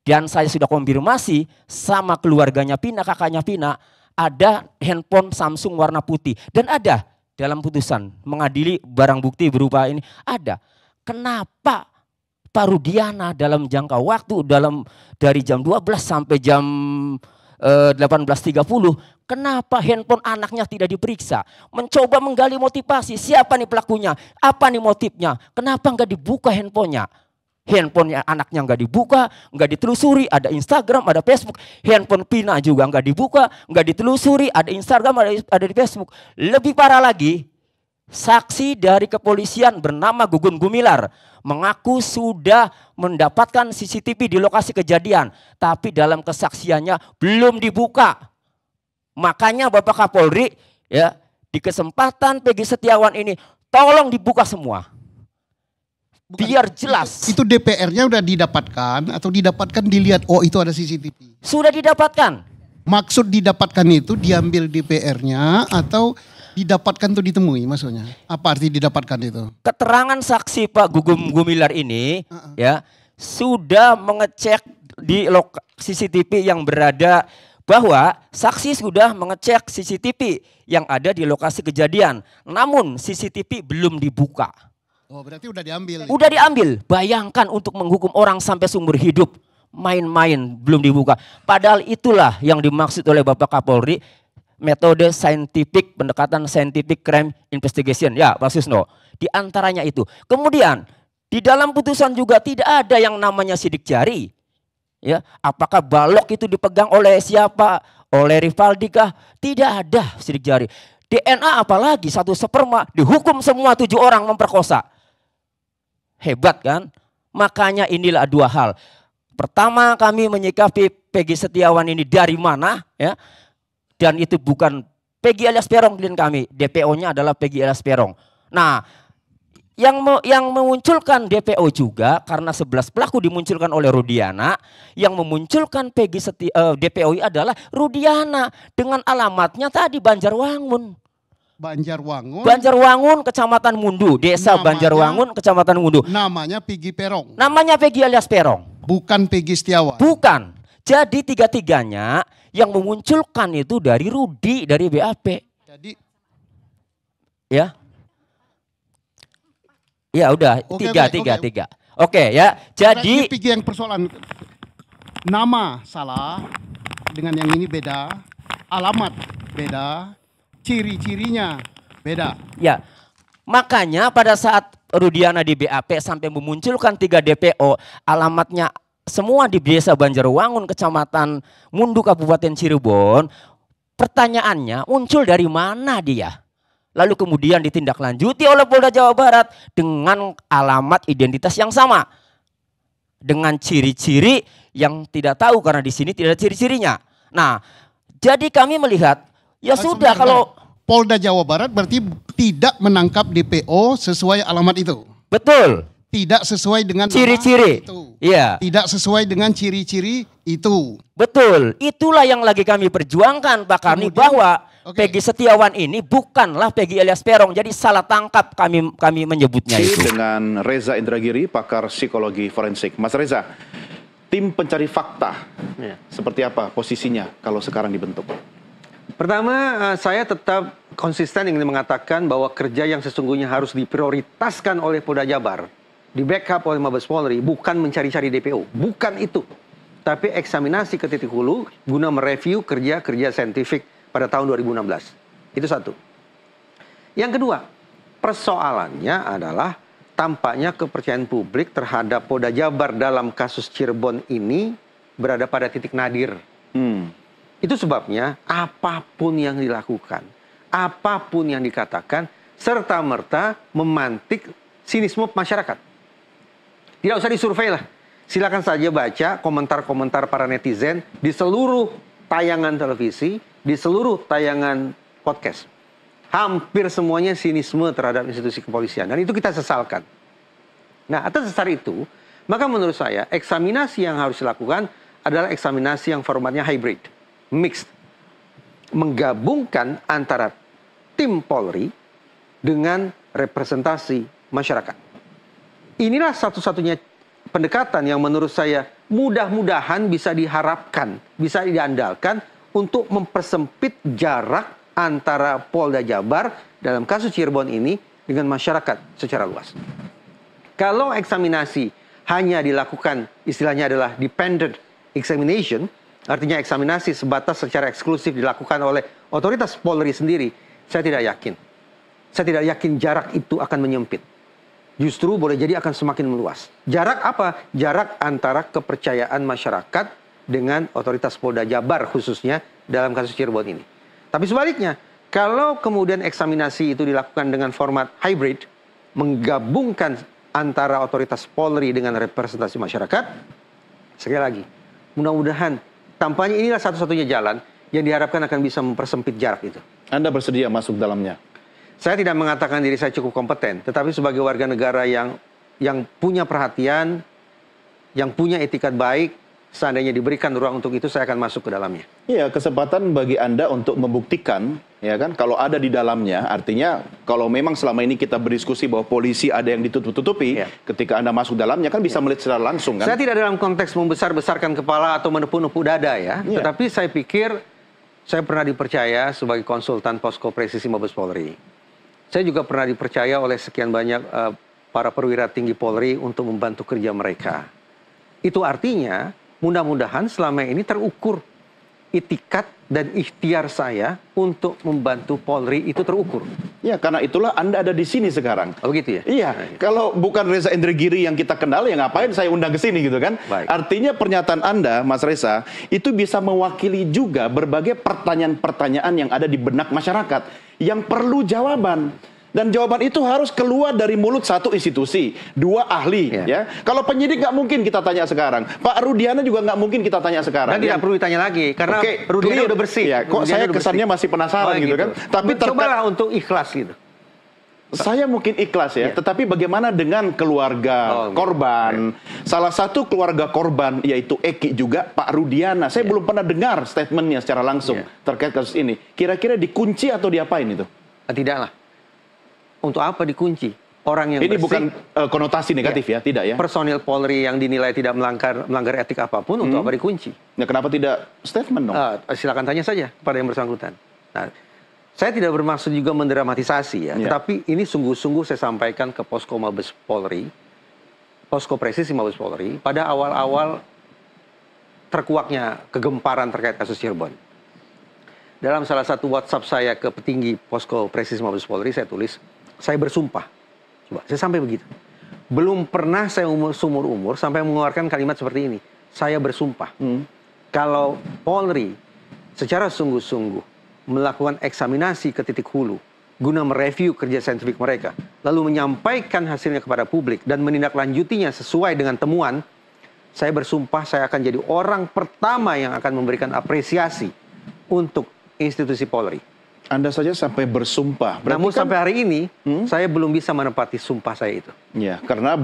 Dan saya sudah konfirmasi sama keluarganya Pina, kakaknya Pina, ada handphone Samsung warna putih. Dan ada dalam putusan mengadili barang bukti berupa ini. Ada. Kenapa Pak Rudiana dalam jangka waktu dari jam 12 sampai jam 18.30, kenapa handphone anaknya tidak diperiksa? Mencoba menggali motivasi, siapa nih pelakunya? Apa nih motifnya? Kenapa nggak dibuka handphonenya? Handphonenya anaknya nggak dibuka, nggak ditelusuri, ada Instagram, ada Facebook. Handphone Pina juga nggak dibuka, nggak ditelusuri, ada Instagram, ada di Facebook. Lebih parah lagi, saksi dari kepolisian bernama Gugun Gumilar mengaku sudah mendapatkan CCTV di lokasi kejadian, tapi dalam kesaksiannya belum dibuka. Makanya Bapak Kapolri, ya, di kesempatan Peggy Setiawan ini tolong dibuka semua. Biar jelas. Itu DPR-nya udah didapatkan atau didapatkan dilihat oh itu ada CCTV? Sudah didapatkan. Maksud didapatkan itu diambil DPR-nya atau didapatkan tuh ditemui maksudnya? Apa arti didapatkan itu? Keterangan saksi Pak Gugum Gumilar ini ya sudah mengecek di CCTV yang berada, bahwa saksi sudah mengecek CCTV yang ada di lokasi kejadian. Namun CCTV belum dibuka. Oh, berarti udah diambil. Udah diambil. Bayangkan untuk menghukum orang sampai seumur hidup, main-main belum dibuka. Padahal itulah yang dimaksud oleh Bapak Kapolri, metode scientific, pendekatan scientific crime investigation. Ya, Pak Susno. Di antaranya itu. Kemudian di dalam putusan juga tidak ada yang namanya sidik jari. Ya, apakah balok itu dipegang oleh siapa? Oleh Rivaldi kah? Tidak ada sidik jari. DNA apalagi satu sperma, dihukum semua 7 orang memperkosa. Hebat kan? Makanya inilah 2 hal. Pertama, kami menyikapi Peggy Setiawan ini dari mana, ya? Dan itu bukan Peggy alias Peron klien kami, DPO-nya adalah Peggy alias Peron. Nah, yang memunculkan DPO juga karena 11 pelaku dimunculkan oleh Rudiana, yang memunculkan Peggy DPO adalah Rudiana dengan alamatnya tadi Banjarwangun. Banjarwangun, Kecamatan Mundu, Desa Banjarwangun, Kecamatan Mundu. Namanya Peggy Peron. Namanya Peggy alias Peron. Bukan Peggy Setiawan. Bukan. Jadi 3-tiganya yang memunculkan itu dari Rudi, dari BAP. Jadi ya. Ya udah, tiga. Oke ya. Jadi Peggy yang persoalan nama salah dengan yang ini beda, alamat beda, ciri-cirinya beda. Ya, makanya pada saat Rudiana di BAP sampai memunculkan 3 DPO, alamatnya semua di Desa Banjarwangun, Kecamatan Mundu, Kabupaten Cirebon. Pertanyaannya muncul dari mana dia? Lalu kemudian ditindaklanjuti oleh Polda Jawa Barat dengan alamat identitas yang sama. Dengan ciri-ciri yang tidak tahu karena di sini tidak ada ciri-cirinya. Nah, jadi kami melihat ya sudah kalau Polda Jawa Barat berarti tidak menangkap DPO sesuai alamat itu. Betul. Tidak sesuai dengan ciri-ciri. Iya. Tidak sesuai dengan ciri-ciri itu. Betul. Itulah yang lagi kami perjuangkan Pak Karni, bahwa Peggy Setiawan ini bukanlah Peggy alias Peron. Jadi salah tangkap kami menyebutnya itu. Dengan Reza Indragiri, pakar psikologi forensik. Mas Reza, tim pencari fakta seperti apa posisinya kalau sekarang dibentuk? Pertama, saya tetap konsisten ingin mengatakan bahwa kerja yang sesungguhnya harus diprioritaskan oleh Polda Jabar, di backup oleh Mabes Polri, bukan mencari-cari DPO, bukan itu. Tapi eksaminasi ke titik hulu guna mereview kerja-kerja saintifik pada tahun 2016. Itu satu. Yang kedua, persoalannya adalah tampaknya kepercayaan publik terhadap Polda Jabar dalam kasus Cirebon ini berada pada titik nadir. Itu sebabnya apapun yang dilakukan, apapun yang dikatakan, serta-merta memantik sinisme masyarakat. Tidak usah disurvei lah. Silakan saja baca komentar-komentar para netizen di seluruh tayangan televisi, di seluruh tayangan podcast. Hampir semuanya sinisme terhadap institusi kepolisian. Dan itu kita sesalkan. Nah, atas dasar itu, maka menurut saya, eksaminasi yang harus dilakukan adalah eksaminasi yang formatnya hybrid, mixed. Menggabungkan antara tim Polri dengan representasi masyarakat. Inilah satu-satunya pendekatan yang menurut saya mudah-mudahan bisa diharapkan, bisa diandalkan untuk mempersempit jarak antara Polda Jabar dalam kasus Cirebon ini dengan masyarakat secara luas. Kalau eksaminasi hanya dilakukan, istilahnya adalah dependent examination, artinya eksaminasi sebatas secara eksklusif dilakukan oleh otoritas Polri sendiri, saya tidak yakin. Saya tidak yakin jarak itu akan menyempit. Justru boleh jadi akan semakin meluas. Jarak apa? Jarak antara kepercayaan masyarakat dengan otoritas Polda Jabar khususnya dalam kasus Cirebon ini. Tapi sebaliknya, kalau kemudian eksaminasi itu dilakukan dengan format hybrid, menggabungkan antara otoritas Polri dengan representasi masyarakat, sekali lagi, mudah-mudahan tampaknya inilah satu-satunya jalan yang diharapkan akan bisa mempersempit jarak itu. Anda bersedia masuk dalamnya? Saya tidak mengatakan diri saya cukup kompeten, tetapi sebagai warga negara yang punya perhatian, yang punya etikat baik, seandainya diberikan ruang untuk itu, saya akan masuk ke dalamnya. Iya, kesempatan bagi Anda untuk membuktikan, ya kan, kalau ada di dalamnya, artinya kalau memang selama ini kita berdiskusi bahwa polisi ada yang ditutup-tutupi, ketika Anda masuk dalamnya kan bisa melihat secara langsung kan? Saya tidak dalam konteks membesar-besarkan kepala atau menepuk-nepuk dada ya, tetapi saya pikir saya pernah dipercaya sebagai konsultan Posko Presisi Mabes Polri. Saya juga pernah dipercaya oleh sekian banyak para perwira tinggi Polri untuk membantu kerja mereka. Itu artinya mudah-mudahan selama ini terukur itikat dan ikhtiar saya untuk membantu Polri itu terukur. Ya, karena itulah Anda ada di sini sekarang. Oh gitu ya? Iya, kalau bukan Reza Indragiri yang kita kenal, ya ngapain saya undang ke sini gitu kan? Baik. Artinya pernyataan Anda, Mas Reza, itu bisa mewakili juga berbagai pertanyaan-pertanyaan yang ada di benak masyarakat yang perlu jawaban. Dan jawaban itu harus keluar dari mulut satu institusi, dua ahli. Ya. Kalau penyidik nggak mungkin kita tanya sekarang. Pak Rudiana juga nggak mungkin kita tanya sekarang. Dan tidak perlu ditanya lagi, karena Rudiana udah bersih. Ya, kok Rudiana saya udah kesannya bersih. masih penasaran gitu kan. Tapi cobalah untuk ikhlas gitu. Saya mungkin ikhlas ya, tetapi bagaimana dengan keluarga korban? Salah satu keluarga korban yaitu Eki juga Pak Rudiana. Saya belum pernah dengar statementnya secara langsung terkait kasus ini. Kira-kira dikunci atau diapain itu? Tidaklah. Untuk apa dikunci? Orang yang ini bersih, bukan konotasi negatif ya, tidak ya? Personil Polri yang dinilai tidak melanggar etik apapun, untuk apa dikunci? Ya, kenapa tidak statement dong? Silakan tanya saja kepada yang bersangkutan. Nah, saya tidak bermaksud juga mendramatisasi ya, tetapi ini sungguh-sungguh saya sampaikan ke Posko Mabes Polri, Posko Presisi Mabes Polri, pada awal-awal terkuaknya kegemparan terkait kasus Cirebon. Dalam salah satu WhatsApp saya ke petinggi Posko Presisi Mabes Polri, saya tulis, saya bersumpah. Coba, saya sampai begitu. Belum pernah saya seumur-umur sampai mengeluarkan kalimat seperti ini. Saya bersumpah. Kalau Polri secara sungguh-sungguh melakukan eksaminasi ke titik hulu, guna mereview kerja saintifik mereka, lalu menyampaikan hasilnya kepada publik dan menindaklanjutinya sesuai dengan temuan, saya bersumpah saya akan jadi orang pertama yang akan memberikan apresiasi untuk institusi Polri. Anda saja sampai bersumpah. Namun sampai hari ini, saya belum bisa menepati sumpah saya itu. Ya, karena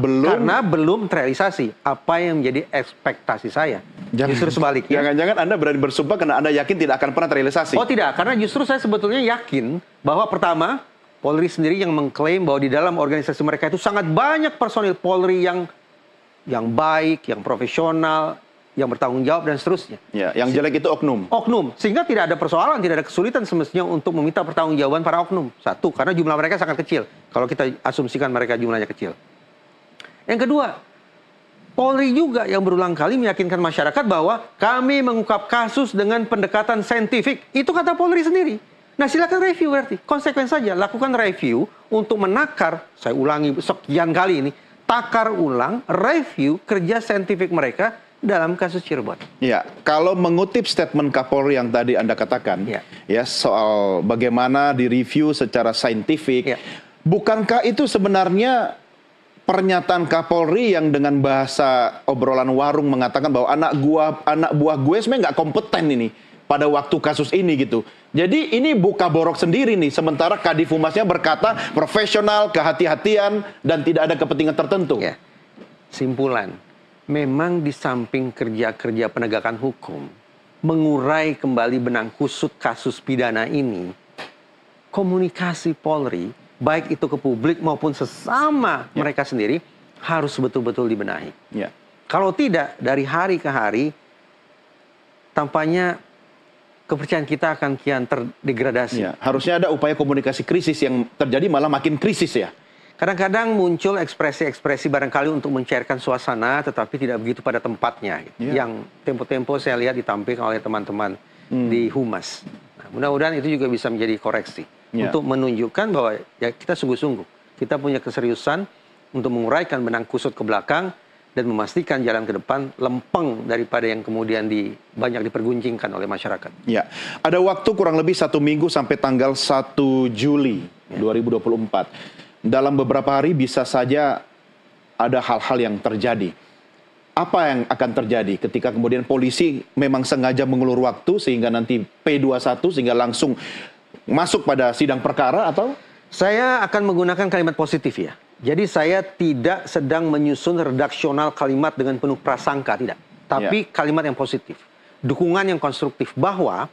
belum terrealisasi apa yang menjadi ekspektasi saya. Justru sebaliknya. Jangan-jangan Anda berani bersumpah karena Anda yakin tidak akan pernah terrealisasi. Oh tidak, karena justru saya sebetulnya yakin bahwa pertama, Polri sendiri yang mengklaim bahwa di dalam organisasi mereka itu sangat banyak personil Polri yang baik, yang profesional, yang bertanggung jawab dan seterusnya. Ya, yang jelek itu oknum. Oknum, sehingga tidak ada persoalan, tidak ada kesulitan semestinya untuk meminta pertanggungjawaban para oknum. Satu, karena jumlah mereka sangat kecil. Kalau kita asumsikan mereka jumlahnya kecil. Yang kedua, Polri juga yang berulang kali meyakinkan masyarakat bahwa kami mengungkap kasus dengan pendekatan saintifik. Itu kata Polri sendiri. Nah silakan review berarti, konsekuen saja. Lakukan review untuk menakar, saya ulangi sekian kali ini, takar ulang, review kerja saintifik mereka dalam kasus Cirebon. Ya, kalau mengutip statement Kapolri yang tadi Anda katakan, ya soal bagaimana direview secara saintifik, bukankah itu sebenarnya pernyataan Kapolri yang dengan bahasa obrolan warung mengatakan bahwa anak buah gue sebenarnya nggak kompeten ini pada waktu kasus ini gitu. Jadi ini buka borok sendiri nih, sementara Kadif Humasnya berkata profesional, kehati-hatian, dan tidak ada kepentingan tertentu. Ya. Simpulan, memang di samping kerja-kerja penegakan hukum, mengurai kembali benang kusut kasus pidana ini, komunikasi Polri, baik itu ke publik maupun sesama mereka sendiri, harus betul-betul dibenahi. Kalau tidak, dari hari ke hari, tampaknya kepercayaan kita akan kian terdegradasi. Harusnya ada upaya komunikasi krisis, yang terjadi malah makin krisis ya. Kadang-kadang muncul ekspresi-ekspresi barangkali untuk mencairkan suasana, tetapi tidak begitu pada tempatnya. Yang tempo-tempo saya lihat ditampilkan oleh teman-teman di Humas. Nah, mudah-mudahan itu juga bisa menjadi koreksi. Untuk menunjukkan bahwa ya kita sungguh-sungguh. Kita punya keseriusan untuk menguraikan benang kusut ke belakang dan memastikan jalan ke depan lempeng daripada yang kemudian banyak diperguncingkan oleh masyarakat. Ya, ada waktu kurang lebih 1 minggu sampai tanggal 1 Juli 2024. Dalam beberapa hari bisa saja ada hal-hal yang terjadi. Apa yang akan terjadi ketika kemudian polisi memang sengaja mengulur waktu sehingga nanti P21 sehingga langsung masuk pada sidang perkara atau? Saya akan menggunakan kalimat positif ya. Jadi saya tidak sedang menyusun redaksional kalimat dengan penuh prasangka, tidak. Tapi kalimat yang positif. Dukungan yang konstruktif bahwa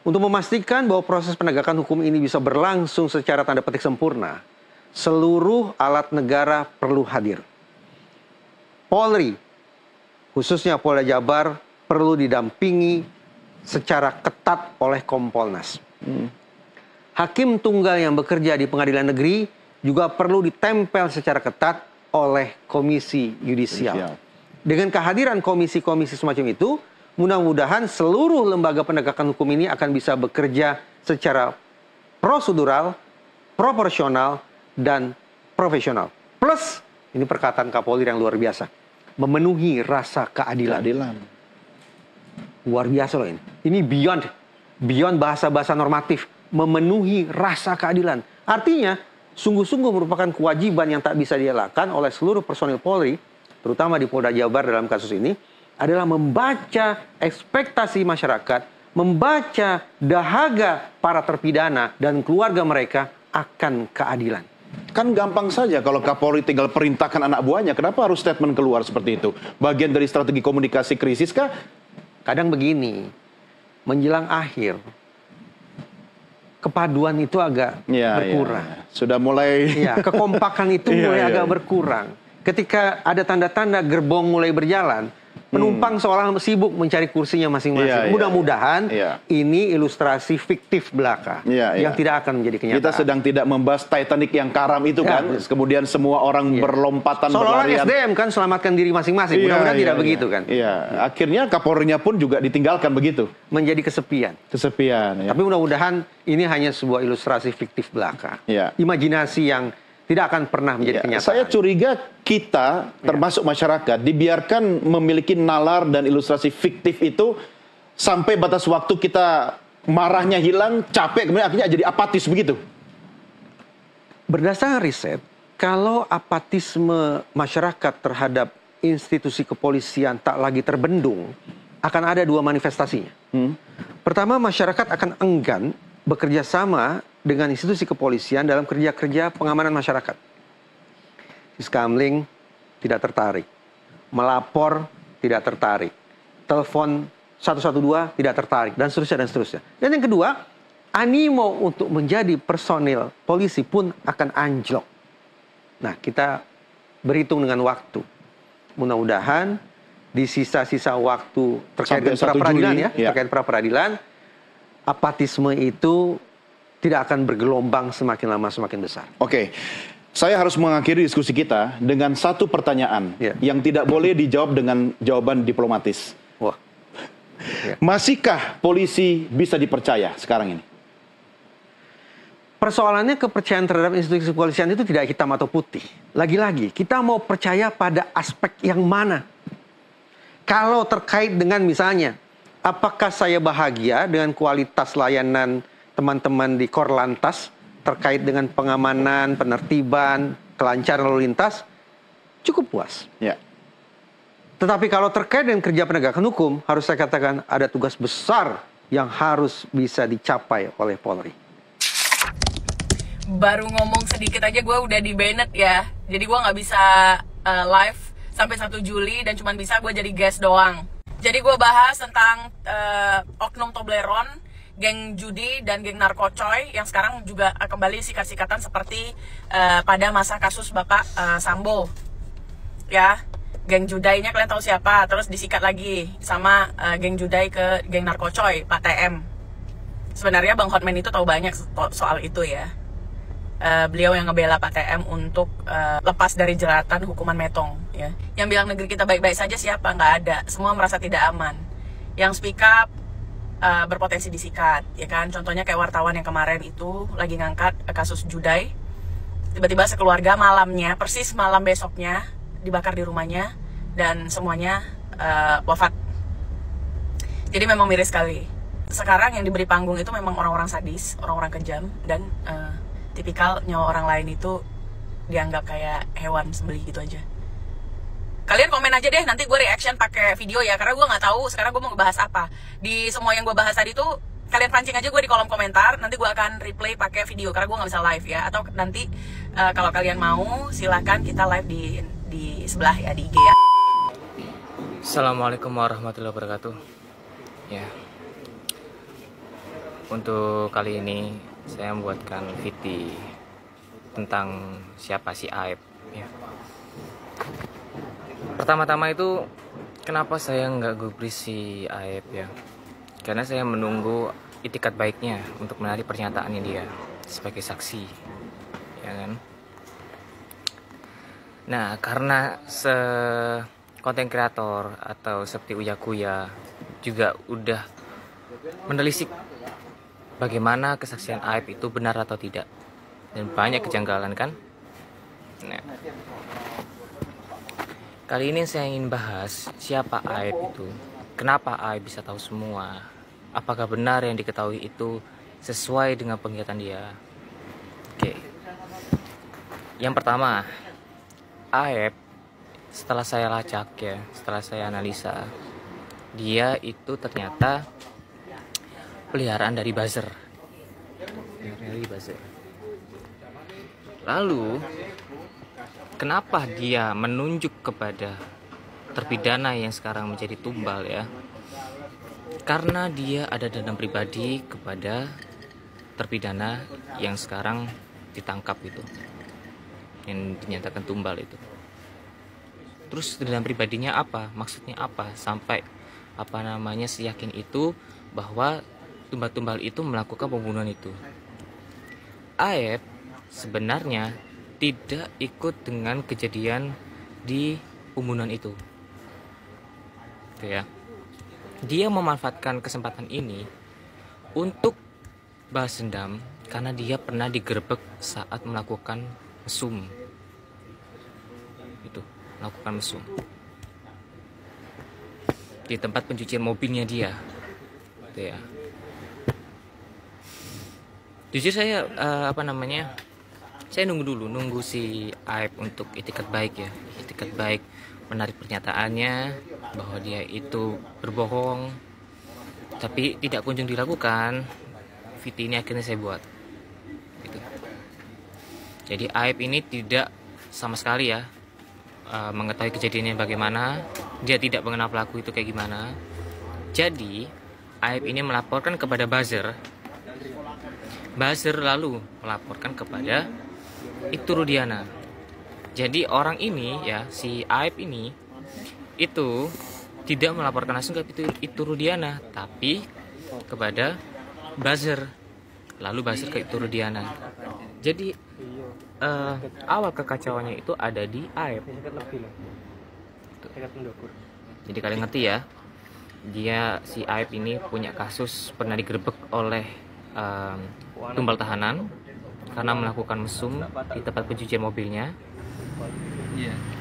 untuk memastikan bahwa proses penegakan hukum ini bisa berlangsung secara tanda petik sempurna, seluruh alat negara perlu hadir. Polri, khususnya Polda Jabar, perlu didampingi secara ketat oleh Kompolnas. Hakim tunggal yang bekerja di pengadilan negeri juga perlu ditempel secara ketat oleh komisi yudisial. Dengan kehadiran komisi-komisi semacam itu, mudah-mudahan seluruh lembaga penegakan hukum ini akan bisa bekerja secara prosedural, proporsional, dan profesional. Plus, ini perkataan Kapolri yang luar biasa, memenuhi rasa keadilan. Luar biasa loh ini. Ini beyond bahasa-bahasa normatif, memenuhi rasa keadilan. Artinya, sungguh-sungguh merupakan kewajiban yang tak bisa dielakkan oleh seluruh personil Polri, terutama di Polda Jabar dalam kasus ini, adalah membaca ekspektasi masyarakat, membaca dahaga para terpidana dan keluarga mereka akan keadilan. Kan gampang saja kalau Kapolri tinggal perintahkan anak buahnya, kenapa harus statement keluar seperti itu? Bagian dari strategi komunikasi krisis kah? Kadang begini, menjelang akhir, kepaduan itu agak berkurang. Sudah mulai... kekompakan itu mulai agak berkurang. Ketika ada tanda-tanda gerbong mulai berjalan, penumpang seolah sibuk mencari kursinya masing-masing. Mudah-mudahan ini ilustrasi fiktif belaka yang tidak akan menjadi kenyataan. Kita sedang tidak membahas Titanic yang karam itu kan. Kemudian semua orang berlompatan berlarian. Seolah-olah SDM kan selamatkan diri masing-masing. Mudah-mudahan tidak begitu kan. Akhirnya Kapolrinya pun juga ditinggalkan begitu. Menjadi kesepian. Tapi mudah-mudahan ini hanya sebuah ilustrasi fiktif belaka. Imajinasi yang tidak akan pernah menjadi kenyataan. Saya curiga kita, termasuk masyarakat, dibiarkan memiliki nalar dan ilustrasi fiktif itu sampai batas waktu kita marahnya hilang, capek, kemudian akhirnya jadi apatis begitu. Berdasarkan riset, kalau apatisme masyarakat terhadap institusi kepolisian tak lagi terbendung, akan ada 2 manifestasinya. Pertama, masyarakat akan enggan bekerja sama dengan institusi kepolisian dalam kerja-kerja pengamanan masyarakat. Siskamling tidak tertarik, melapor tidak tertarik, telepon 112 tidak tertarik, dan seterusnya dan seterusnya. Dan yang kedua, animo untuk menjadi personil polisi pun akan anjlok. Nah, kita berhitung dengan waktu. Mudah-mudahan di sisa-sisa waktu terkait dengan pra-peradilan terkait pra-peradilan, apatisme itu tidak akan bergelombang semakin lama semakin besar. Oke, saya harus mengakhiri diskusi kita dengan satu pertanyaan yang tidak boleh dijawab dengan jawaban diplomatis. Masihkah polisi bisa dipercaya sekarang ini? Persoalannya kepercayaan terhadap institusi kepolisian itu tidak hitam atau putih. Lagi-lagi, kita mau percaya pada aspek yang mana? Kalau terkait dengan misalnya, apakah saya bahagia dengan kualitas layanan teman-teman di Korlantas terkait dengan pengamanan, penertiban, kelancaran lalu lintas, cukup puas. Ya. Tetapi kalau terkait dengan kerja penegakan hukum, harus saya katakan ada tugas besar yang harus bisa dicapai oleh Polri. Baru ngomong sedikit aja gue udah di banned ya. Jadi gue nggak bisa live sampai 1 Juli dan cuma bisa gue jadi guest doang. Jadi gue bahas tentang oknum Toblerone, geng judi dan geng narkocoy yang sekarang juga kembali sikat-sikatan seperti pada masa kasus Bapak Sambo. Ya, geng judainya kalian tahu siapa, terus disikat lagi sama geng judai ke geng narkocoy, Pak TM. Sebenarnya Bang Hotman itu tahu banyak soal itu ya. Beliau yang ngebela Pak TM untuk lepas dari jeratan hukuman metong ya. Yang bilang negeri kita baik-baik saja siapa? Nggak ada. Semua merasa tidak aman. Yang speak up berpotensi disikat ya kan. Contohnya kayak wartawan yang kemarin itu lagi ngangkat kasus judai. Tiba-tiba sekeluarga malamnya, persis malam besoknya dibakar di rumahnya dan semuanya wafat. Jadi memang miris sekali. Sekarang yang diberi panggung itu memang orang-orang sadis, orang-orang kejam dan tipikal nyawa orang lain itu dianggap kayak hewan sembelih gitu aja. Kalian komen aja deh, nanti gue reaction pakai video ya, karena gue nggak tahu sekarang gue mau ngebahas apa. Di semua yang gue bahas tadi tuh kalian pancing aja gue di kolom komentar, nanti gue akan replay pakai video karena gue nggak bisa live ya. Atau nanti kalau kalian mau silahkan kita live di sebelah ya, di IG ya. Assalamualaikum warahmatullahi wabarakatuh. Ya, untuk kali ini saya membuatkan video tentang siapa si Aib ya. Pertama-tama itu kenapa saya nggak gubris si Aib ya, karena saya menunggu itikat baiknya untuk menarik pernyataannya dia sebagai saksi ya kan. Nah, karena konten kreator atau seperti Uya Kuya juga udah menelisik bagaimana kesaksian Aib itu benar atau tidak, dan banyak kejanggalan kan. Nah, kali ini saya ingin bahas siapa Aib itu, kenapa Aib bisa tahu semua, apakah benar yang diketahui itu sesuai dengan penglihatan dia. Oke, yang pertama, Aib setelah saya lacak ya, setelah saya analisa, dia itu ternyata peliharaan dari buzzer. Lalu kenapa dia menunjuk kepada terpidana yang sekarang menjadi tumbal ya? Karena dia ada dendam pribadi kepada terpidana yang sekarang ditangkap itu, yang dinyatakan tumbal itu. Terus dendam pribadinya apa? Maksudnya apa? Sampai seyakin itu bahwa tumbal-tumbal itu melakukan pembunuhan itu. Aib sebenarnya tidak ikut dengan kejadian di pembunuhan itu. Oke ya. Dia memanfaatkan kesempatan ini untuk balas dendam karena dia pernah digerebek saat melakukan mesum. Itu, melakukan mesum di tempat pencucian mobilnya dia. Gitu ya. Jujur saya saya nunggu si Aib untuk itikat baik ya, itikat baik menarik pernyataannya bahwa dia itu berbohong, tapi tidak kunjung dilakukan. Video ini akhirnya saya buat gitu. Jadi Aib ini tidak sama sekali ya mengetahui kejadiannya bagaimana, dia tidak mengenal pelaku itu kayak gimana. Jadi Aib ini melaporkan kepada buzzer lalu melaporkan kepada Ibtu Rudiana. Jadi orang ini ya, si Aib ini itu tidak melaporkan langsung ke Ibtu Rudiana, tapi kepada buzzer, lalu buzzer ke Ibtu Rudiana. Jadi awal kekacauannya itu ada di Aib. Jadi kalian ngerti ya, si Aib ini punya kasus pernah digerebek oleh tumbal tahanan karena melakukan mesum di tempat pencucian mobilnya.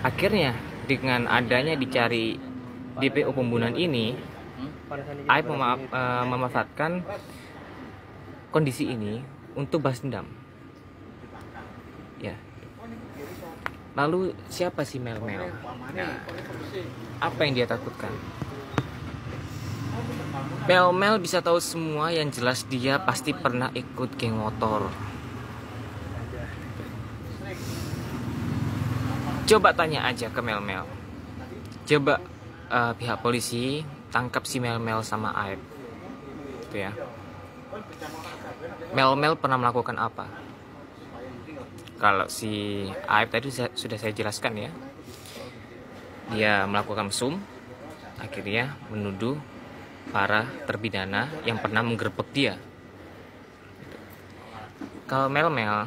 Akhirnya dengan adanya dicari DPO pembunuhan ini, Aib memanfaatkan kondisi ini untuk balas dendam. Ya. Lalu siapa si Mel? Nah, apa yang dia takutkan? Mel bisa tahu semua, yang jelas dia pasti pernah ikut geng motor. Coba tanya aja ke Mel. Coba pihak polisi tangkap si Mel sama Aib. Gitu ya. Mel pernah melakukan apa? Kalau si Aib tadi sudah saya jelaskan ya. Dia melakukan mesum, akhirnya menuduh para terpidana yang pernah menggerebek dia. Kalau Mel,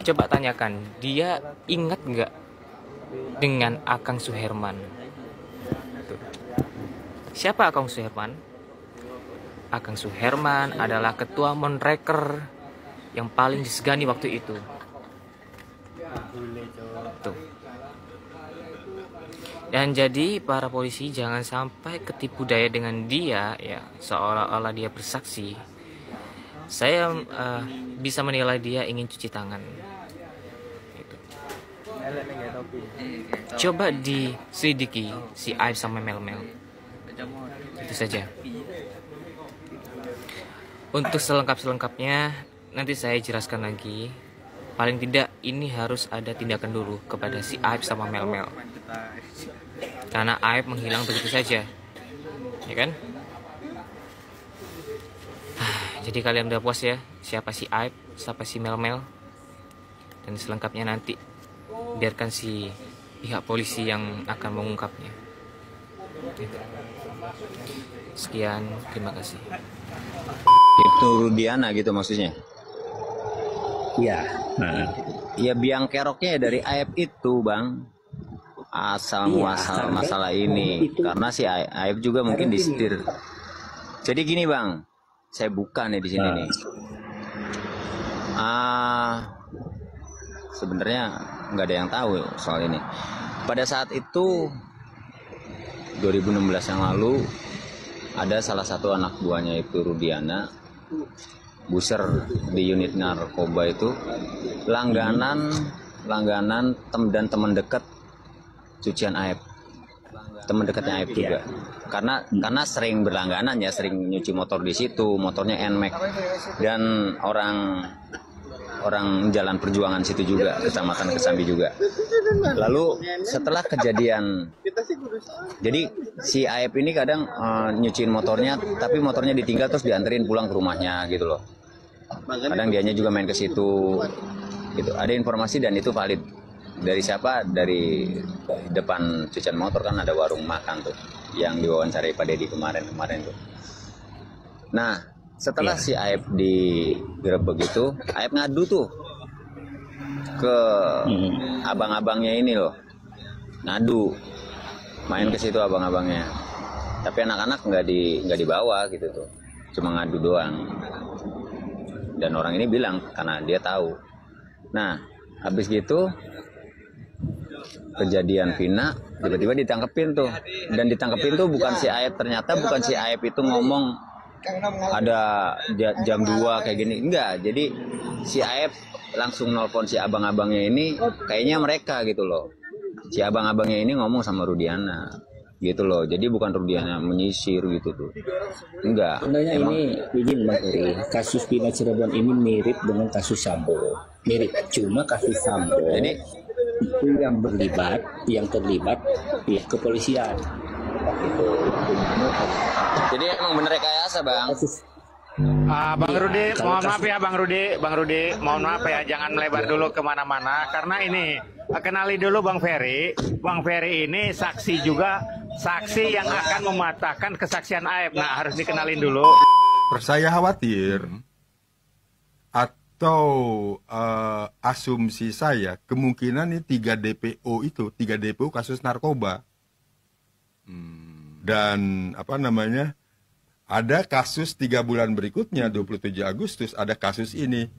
coba tanyakan, dia ingat nggak dengan Akang Suherman? Tuh. Siapa Akang Suherman? Akang Suherman adalah ketua Monreker yang paling disegani waktu itu. Tuh. Dan jadi para polisi jangan sampai ketipu daya dengan dia ya, seolah-olah dia bersaksi. Saya bisa menilai dia ingin cuci tangan. Gitu. Coba diselidiki si Aib sama Mel. Itu saja. Untuk selengkap-selengkapnya nanti saya jelaskan lagi. Paling tidak ini harus ada tindakan dulu kepada si Aib sama Mel. Karena Aib menghilang begitu saja, ya kan? Jadi kalian udah puas ya siapa si Aib, siapa si Mel, dan selengkapnya nanti biarkan si pihak polisi yang akan mengungkapnya. Gitu. Sekian, terima kasih. Itu Rudiana gitu maksudnya? Iya. Ya biang keroknya dari Aib itu, Bang. Asal muasal masalah ini. Karena si Aib juga mungkin disetir. Jadi gini, Bang. Saya buka nih di sini nih. Sebenarnya nggak ada yang tahu soal ini. Pada saat itu 2016 yang lalu ada salah satu anak buahnya itu Rudiana, buser di unit narkoba itu, langganan dan teman dekat cucian Aib, teman dekatnya Aib juga. Karena sering berlangganan ya, sering nyuci motor di situ, motornya NMAX, dan orang Jalan Perjuangan situ juga, Kecamatan Kesambi juga. Lalu setelah kejadian, jadi si Aib ini kadang nyuciin motornya, tapi motornya ditinggal terus dianterin pulang ke rumahnya gitu loh. Kadang dianya juga main ke situ gitu. Ada informasi dan itu valid. Dari siapa? Dari depan cucian motor kan ada warung makan tuh yang diwawancarai Pak Deddy kemarin tuh. Nah, setelah si Aib digerebek itu, Aib ngadu tuh ke abang-abangnya ini loh. Ngadu. Main ke situ abang-abangnya. Tapi anak-anak nggak dibawa gitu tuh. Cuma ngadu doang. Dan orang ini bilang karena dia tahu. Nah, habis gitu kejadian Vina tiba-tiba ditangkepin tuh, dan ditangkepin tuh bukan si Aib, ternyata bukan si Aib itu ngomong ada jam 2 kayak gini, enggak. Jadi si Aib langsung nelpon si abang-abangnya ini, kayaknya mereka gitu loh, si abang-abangnya ini ngomong sama Rudiana gitu loh. Jadi bukan Rudiana menyisir gitu tuh, enggak. Sebenarnya ini izin Bang Eri, kasus Vina Cirebon ini mirip dengan kasus Sambo, mirip, cuma kasus Sambo jadi itu yang terlibat pihak kepolisian gitu. Jadi emang bener rekayasa, Bang. Bang Rudi, mohon maaf ya Bang Rudi, mohon maaf ya, jangan melebar dulu kemana-mana karena ini kenali dulu Bang Ferry. Bang Ferry ini saksi juga, saksi yang akan mematahkan kesaksian Aib. Nah, harus dikenalin dulu. Saya khawatir atau asumsi saya kemungkinan ini 3 DPO kasus narkoba. Dan ada kasus 3 bulan berikutnya 27 Agustus ada kasus ini.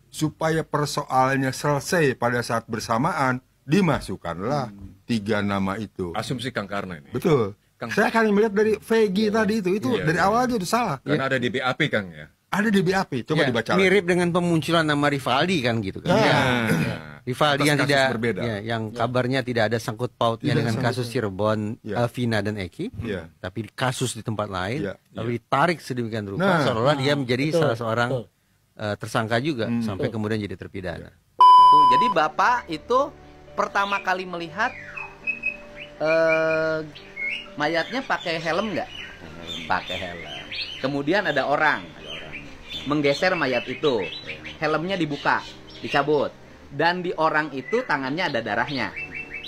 supaya persoalannya selesai pada saat bersamaan, dimasukkanlah 3 nama itu. Asumsi Kang Karna ini. Betul. Saya akan melihat dari VG tadi itu Iya, dari awal aja udah salah. Karena ada di BAP Kang ya. Ada di BAP, coba Ya, dibaca. lagi. mirip dengan pemunculan nama Rivaldi kan gitu kan. Rivaldi Atas yang kasus tidak berbeda. yang kabarnya tidak ada sangkut pautnya Tidak dengan sangkut kasus Cirebon, Vina dan Eki. Tapi kasus di tempat lain, lalu ditarik sedemikian rupa Nah. seolah-olah dia menjadi Betul, salah seorang tersangka juga sampai kemudian jadi terpidana. Tuh, jadi Bapak itu pertama kali melihat mayatnya pakai helm nggak? Pakai helm. Kemudian ada orang menggeser mayat itu, helmnya dibuka, dicabut, dan di orang itu tangannya ada darahnya.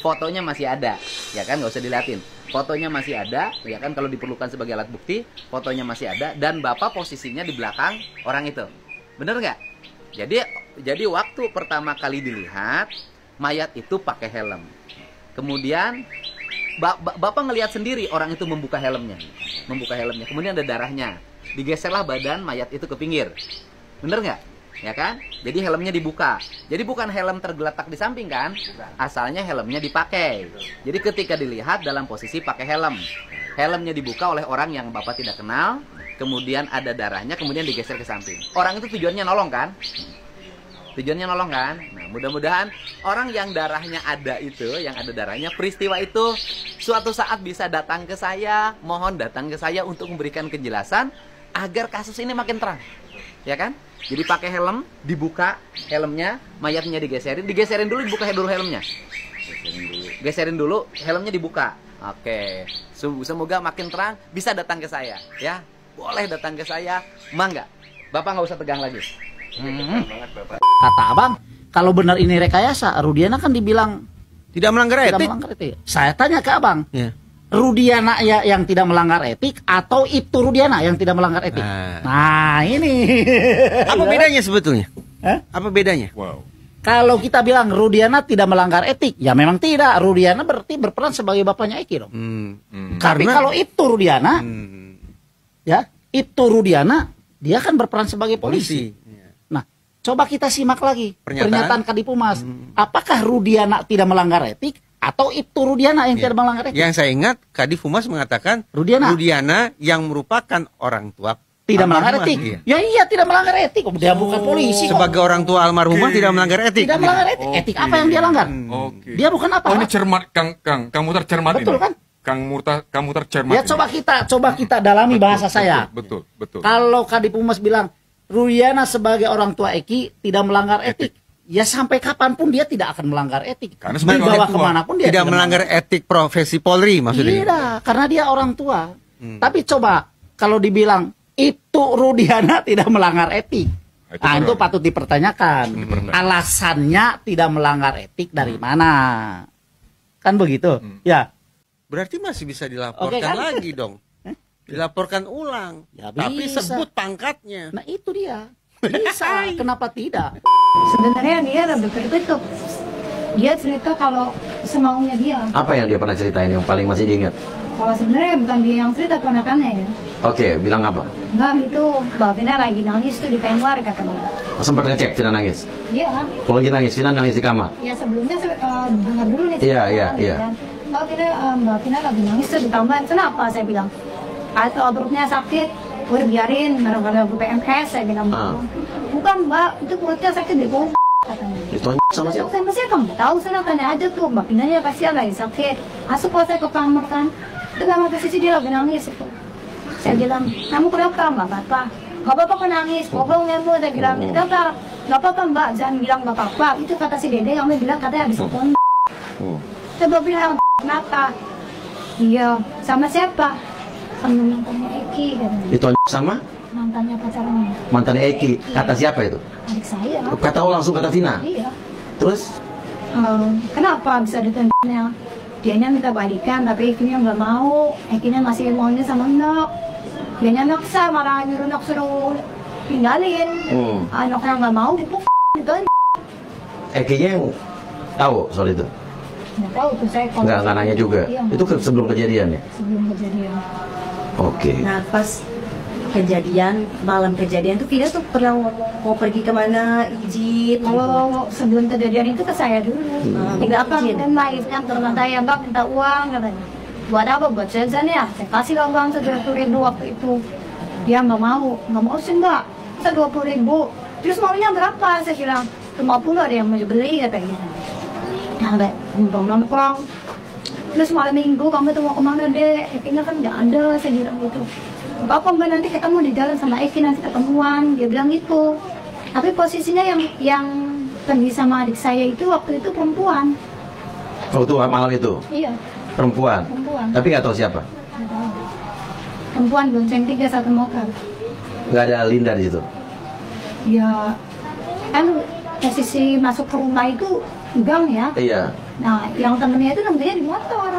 Fotonya masih ada, ya kan, nggak usah diliatin. Fotonya masih ada, ya kan, kalau diperlukan sebagai alat bukti, fotonya masih ada, dan Bapak posisinya di belakang orang itu. Bener nggak? Jadi waktu pertama kali dilihat, mayat itu pakai helm. Kemudian Bapak ngelihat sendiri orang itu membuka helmnya. Kemudian ada darahnya. Digeserlah badan mayat itu ke pinggir. Bener nggak? Ya kan? Jadi helmnya dibuka. Jadi bukan helm tergeletak di samping kan? Asalnya helmnya dipakai. Jadi ketika dilihat dalam posisi pakai helm. Helmnya dibuka oleh orang yang Bapak tidak kenal. Kemudian ada darahnya, kemudian digeser ke samping. Orang itu tujuannya nolong kan? Nah, mudah-mudahan orang yang darahnya ada itu, yang ada darahnya, peristiwa itu suatu saat bisa datang ke saya, mohon datang ke saya untuk memberikan kejelasan agar kasus ini makin terang. Ya kan? Jadi pakai helm, dibuka helmnya, mayatnya digeserin dulu, dibuka dulu helmnya. Geserin dulu, helmnya dibuka. Oke. Semoga makin terang, bisa datang ke saya, ya. Boleh datang ke saya, mangga. Bapak nggak usah tegang lagi. Kata abang, kalau benar ini rekayasa, Rudiana kan dibilang tidak melanggar etik. Saya tanya ke abang, Rudiana ya yang tidak melanggar etik atau itu Rudiana yang tidak melanggar etik? Nah ini. Apa bedanya sebetulnya? Apa bedanya? Kalau kita bilang Rudiana tidak melanggar etik, ya memang tidak. Rudiana berarti berperan sebagai bapaknya Eki dong. Tapi kalau itu Rudiana, ya itu Rudiana, dia kan berperan sebagai polisi. Nah, coba kita simak lagi pernyataan Kadif Humas. Apakah Rudiana tidak melanggar etik atau itu Rudiana yang tidak melanggar etik? Yang saya ingat Kadif Humas mengatakan Rudiana yang merupakan orang tua tidak melanggar etik. Ya iya tidak melanggar etik. Dia bukan polisi. Sebagai orang tua almarhumah tidak melanggar etik. Tidak melanggar etik. Etik apa yang dia langgar? Dia bukan apa? Oh ini cermat, Kang Muhtar cermat. Betul ini. Kan? Kang Muhtar cermat. Ya coba kita dalami bahasa saya. Betul. Kalau Kadif Humas bilang Rudiana sebagai orang tua Eki tidak melanggar etik, ya sampai kapanpun dia tidak akan melanggar etik. Karena dibawa kemanapun dia tidak melanggar etik profesi Polri maksudnya. Tidak, karena dia orang tua. Tapi coba kalau dibilang itu Rudiana tidak melanggar etik, itu patut dipertanyakan. Alasannya tidak melanggar etik dari mana? Kan begitu? Ya. Berarti masih bisa dilaporkan kan? lagi dong. Dilaporkan ulang. Ya, tapi bisa. sebut pangkatnya. Nah itu dia. Bisa. Kenapa tidak? Sebenarnya dia lebih tertutup. Dia cerita kalau semaunya dia. Apa yang dia pernah ceritain yang paling masih diingat? Kalau sebenarnya bukan dia yang cerita, ponakannya ya. Oke, bilang apa? Enggak, itu Mbak Vina lagi nangis tuh di kamar katanya. Sempat ngecek Vina nangis? Iya. Kalau lagi nangis, Vina nangis di kamar? Ya sebelumnya dengar dulu nih. Iya. Mbak Vina lagi nangis tuh di kamar. Kenapa? Saya bilang. Kalau perutnya sakit, udah biarin, barangkali aku PMS, saya bilang. Bukan Mbak, itu perutnya sakit di bawah katanya. Ditonjok sama siapa? Saya masih kamu tahu, saya tanya aja tuh, Mbak Vinanya pasti lagi sakit. Masuk pas saya ke kamar kan, itu kamar posisi dia lagi nangis itu. Saya bilang, kamu kenapa Mbak? Gak apa-apa kan nangis, bohongnya Bu, saya bilang. Kata, gak apa-apa Mbak, jangan bilang gak apa-apa. Itu kata si Dede yang bilang katanya habis telepon. Saya bilang, kenapa? Iya, sama siapa? Sama mantannya Eki katanya. Ditonjok sama? Mantannya pacarnya. Mantannya Eki. Kata siapa itu? Adik saya. Kata langsung kata Vina? Iya. Terus? Kenapa bisa ditonjoknya? Dianya minta balikan, tapi Ekinya nggak mau. Ekinya masih maunya sama Nok. Dianya maksa, malah nyuruh Nok suruh tinggalin. Noknya nggak mau, ditonjok. Ekinya yang tahu soal itu? Nggak tahu tuh saya. Nggak nanya juga? Iya, itu sebelum kejadian ya? Sebelum kejadian. Oke. Nah pas malam kejadian tuh Vina tuh pernah mau pergi kemana, izin? Kalau sebelum kejadian itu ke saya dulu. Tidak apa mungkin main yang teman saya Mbak minta uang katanya. Buat apa? Buat jajan ya. Saya kasih lah uang 20.000 waktu itu. Dia nggak mau sih Mbak. 20.000. Terus maunya berapa? Saya bilang 50 ada yang mau beli katanya. Nah, nongkrong. Terus malam minggu kamu tuh mau kemana deh? Kayaknya kan nggak ada, saya bilang gitu. Bapak Mbak nanti ketemu di jalan sama Eki nanti ketemuan, dia bilang gitu. Tapi posisinya yang pergi sama adik saya itu waktu itu perempuan. Oh itu malam itu? Iya. Perempuan? Tapi nggak tahu siapa? Perempuan bonceng 3 satu motor. Nggak ada Linda di situ? Ya, kan posisi masuk ke rumah itu gang ya. Iya. Nah, yang temennya itu nemunya di motor.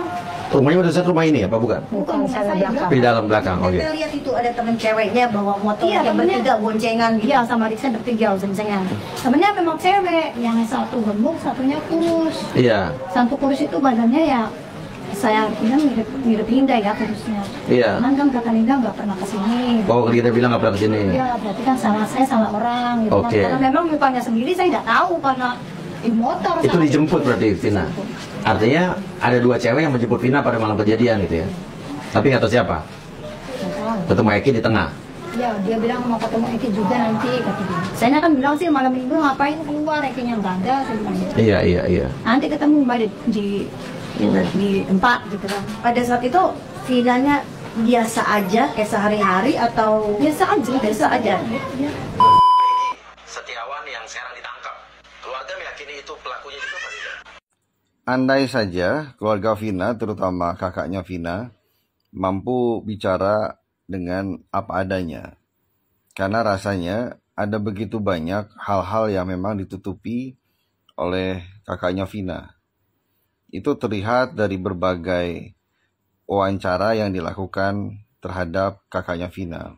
Rumahnya udah rumah ini apa bukan? Bukan, saya belakang. Di dalam belakang, oke. Kita lihat itu ada temen ceweknya bawa motor Iya, yang bertiga boncengan. Iya, sama adik saya bertiga boncengan. Temennya memang cewek, yang satu gemuk, satunya kurus. Iya. Satu kurus itu badannya ya saya bilang mirip Linda ya kurusnya. Iya. Cuman kan kata Linda nggak pernah kesini. Oh, Linda bilang nggak pernah kesini. Iya, berarti kan salah orang gitu. Oke. Karena memang mukanya sendiri saya nggak tahu karena di motor. Itu dijemput berarti Vina. Artinya ada 2 cewek yang menjemput Vina pada malam kejadian gitu ya. Tapi nggak tahu siapa. Ketemu Eki di tengah. Ya, dia bilang mau ketemu Eki juga nanti katanya. Saya kan bilang sih malam minggu ngapain keluar, Ekinya nggak ada, saya bilang. Iya. Nanti ketemu Mbak di tempat gitu kan. Pada saat itu Vinanya biasa aja kayak sehari-hari atau biasa aja. Setiawan yang sekarang ditangkap. Keluarga meyakini itu pelakunya juga Pak Linda. Andai saja keluarga Vina, terutama kakaknya Vina, mampu bicara dengan apa adanya. Karena rasanya ada begitu banyak hal-hal yang memang ditutupi oleh kakaknya Vina. Itu terlihat dari berbagai wawancara yang dilakukan terhadap kakaknya Vina.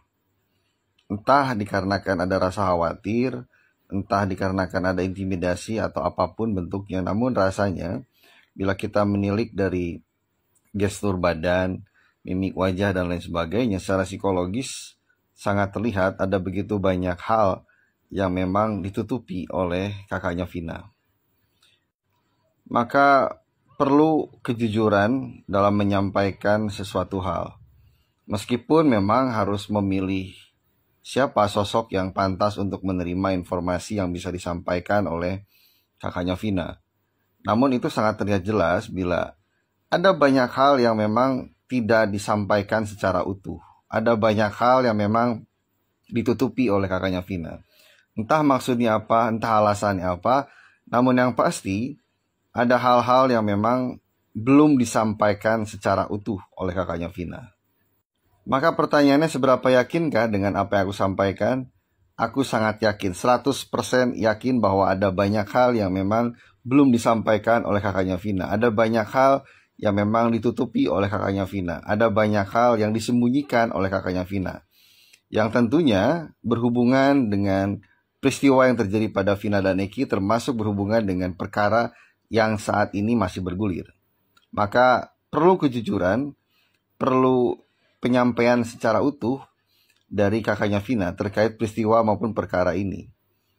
Entah dikarenakan ada rasa khawatir, entah dikarenakan ada intimidasi atau apapun bentuknya. Namun rasanya bila kita menilik dari gestur badan, mimik wajah dan lain sebagainya, secara psikologis sangat terlihat ada begitu banyak hal yang memang ditutupi oleh kakaknya Vina. Maka perlu kejujuran dalam menyampaikan sesuatu hal. Meskipun memang harus memilih siapa sosok yang pantas untuk menerima informasi yang bisa disampaikan oleh kakaknya Vina. Namun itu sangat terlihat jelas bila ada banyak hal yang memang tidak disampaikan secara utuh. Ada banyak hal yang memang ditutupi oleh kakaknya Vina. Entah maksudnya apa, entah alasannya apa, namun yang pasti ada hal-hal yang memang belum disampaikan secara utuh oleh kakaknya Vina. Maka pertanyaannya, seberapa yakinkah dengan apa yang aku sampaikan? Aku sangat yakin, 100% yakin bahwa ada banyak hal yang memang belum disampaikan oleh kakaknya Vina. Ada banyak hal yang memang ditutupi oleh kakaknya Vina. Ada banyak hal yang disembunyikan oleh kakaknya Vina. Yang tentunya berhubungan dengan peristiwa yang terjadi pada Vina dan Eki, termasuk berhubungan dengan perkara yang saat ini masih bergulir. Maka perlu kejujuran, perlu penyampaian secara utuh dari kakaknya Vina terkait peristiwa maupun perkara ini.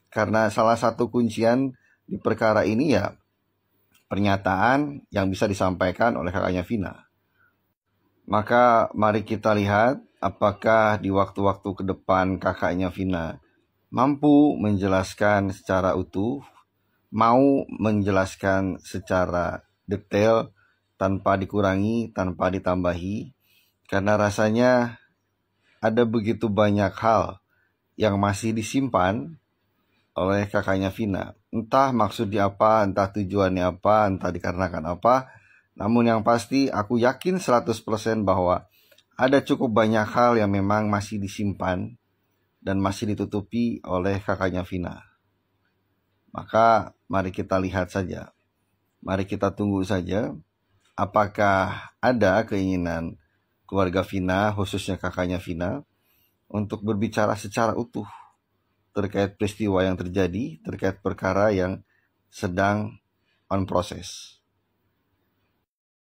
Karena salah satu kuncian di perkara ini ya pernyataan yang bisa disampaikan oleh kakaknya Vina. Maka mari kita lihat apakah di waktu-waktu ke depan kakaknya Vina mampu menjelaskan secara utuh, mau menjelaskan secara detail tanpa dikurangi, tanpa ditambahi, karena rasanya ada begitu banyak hal yang masih disimpan oleh kakaknya Vina. Entah maksudnya apa, entah tujuannya apa, entah dikarenakan apa, namun yang pasti aku yakin 100% bahwa ada cukup banyak hal yang memang masih disimpan dan masih ditutupi oleh kakaknya Vina. Maka mari kita lihat saja. Mari kita tunggu saja apakah ada keinginan keluarga Vina, khususnya kakaknya Vina, untuk berbicara secara utuh terkait peristiwa yang terjadi, terkait perkara yang sedang on proses.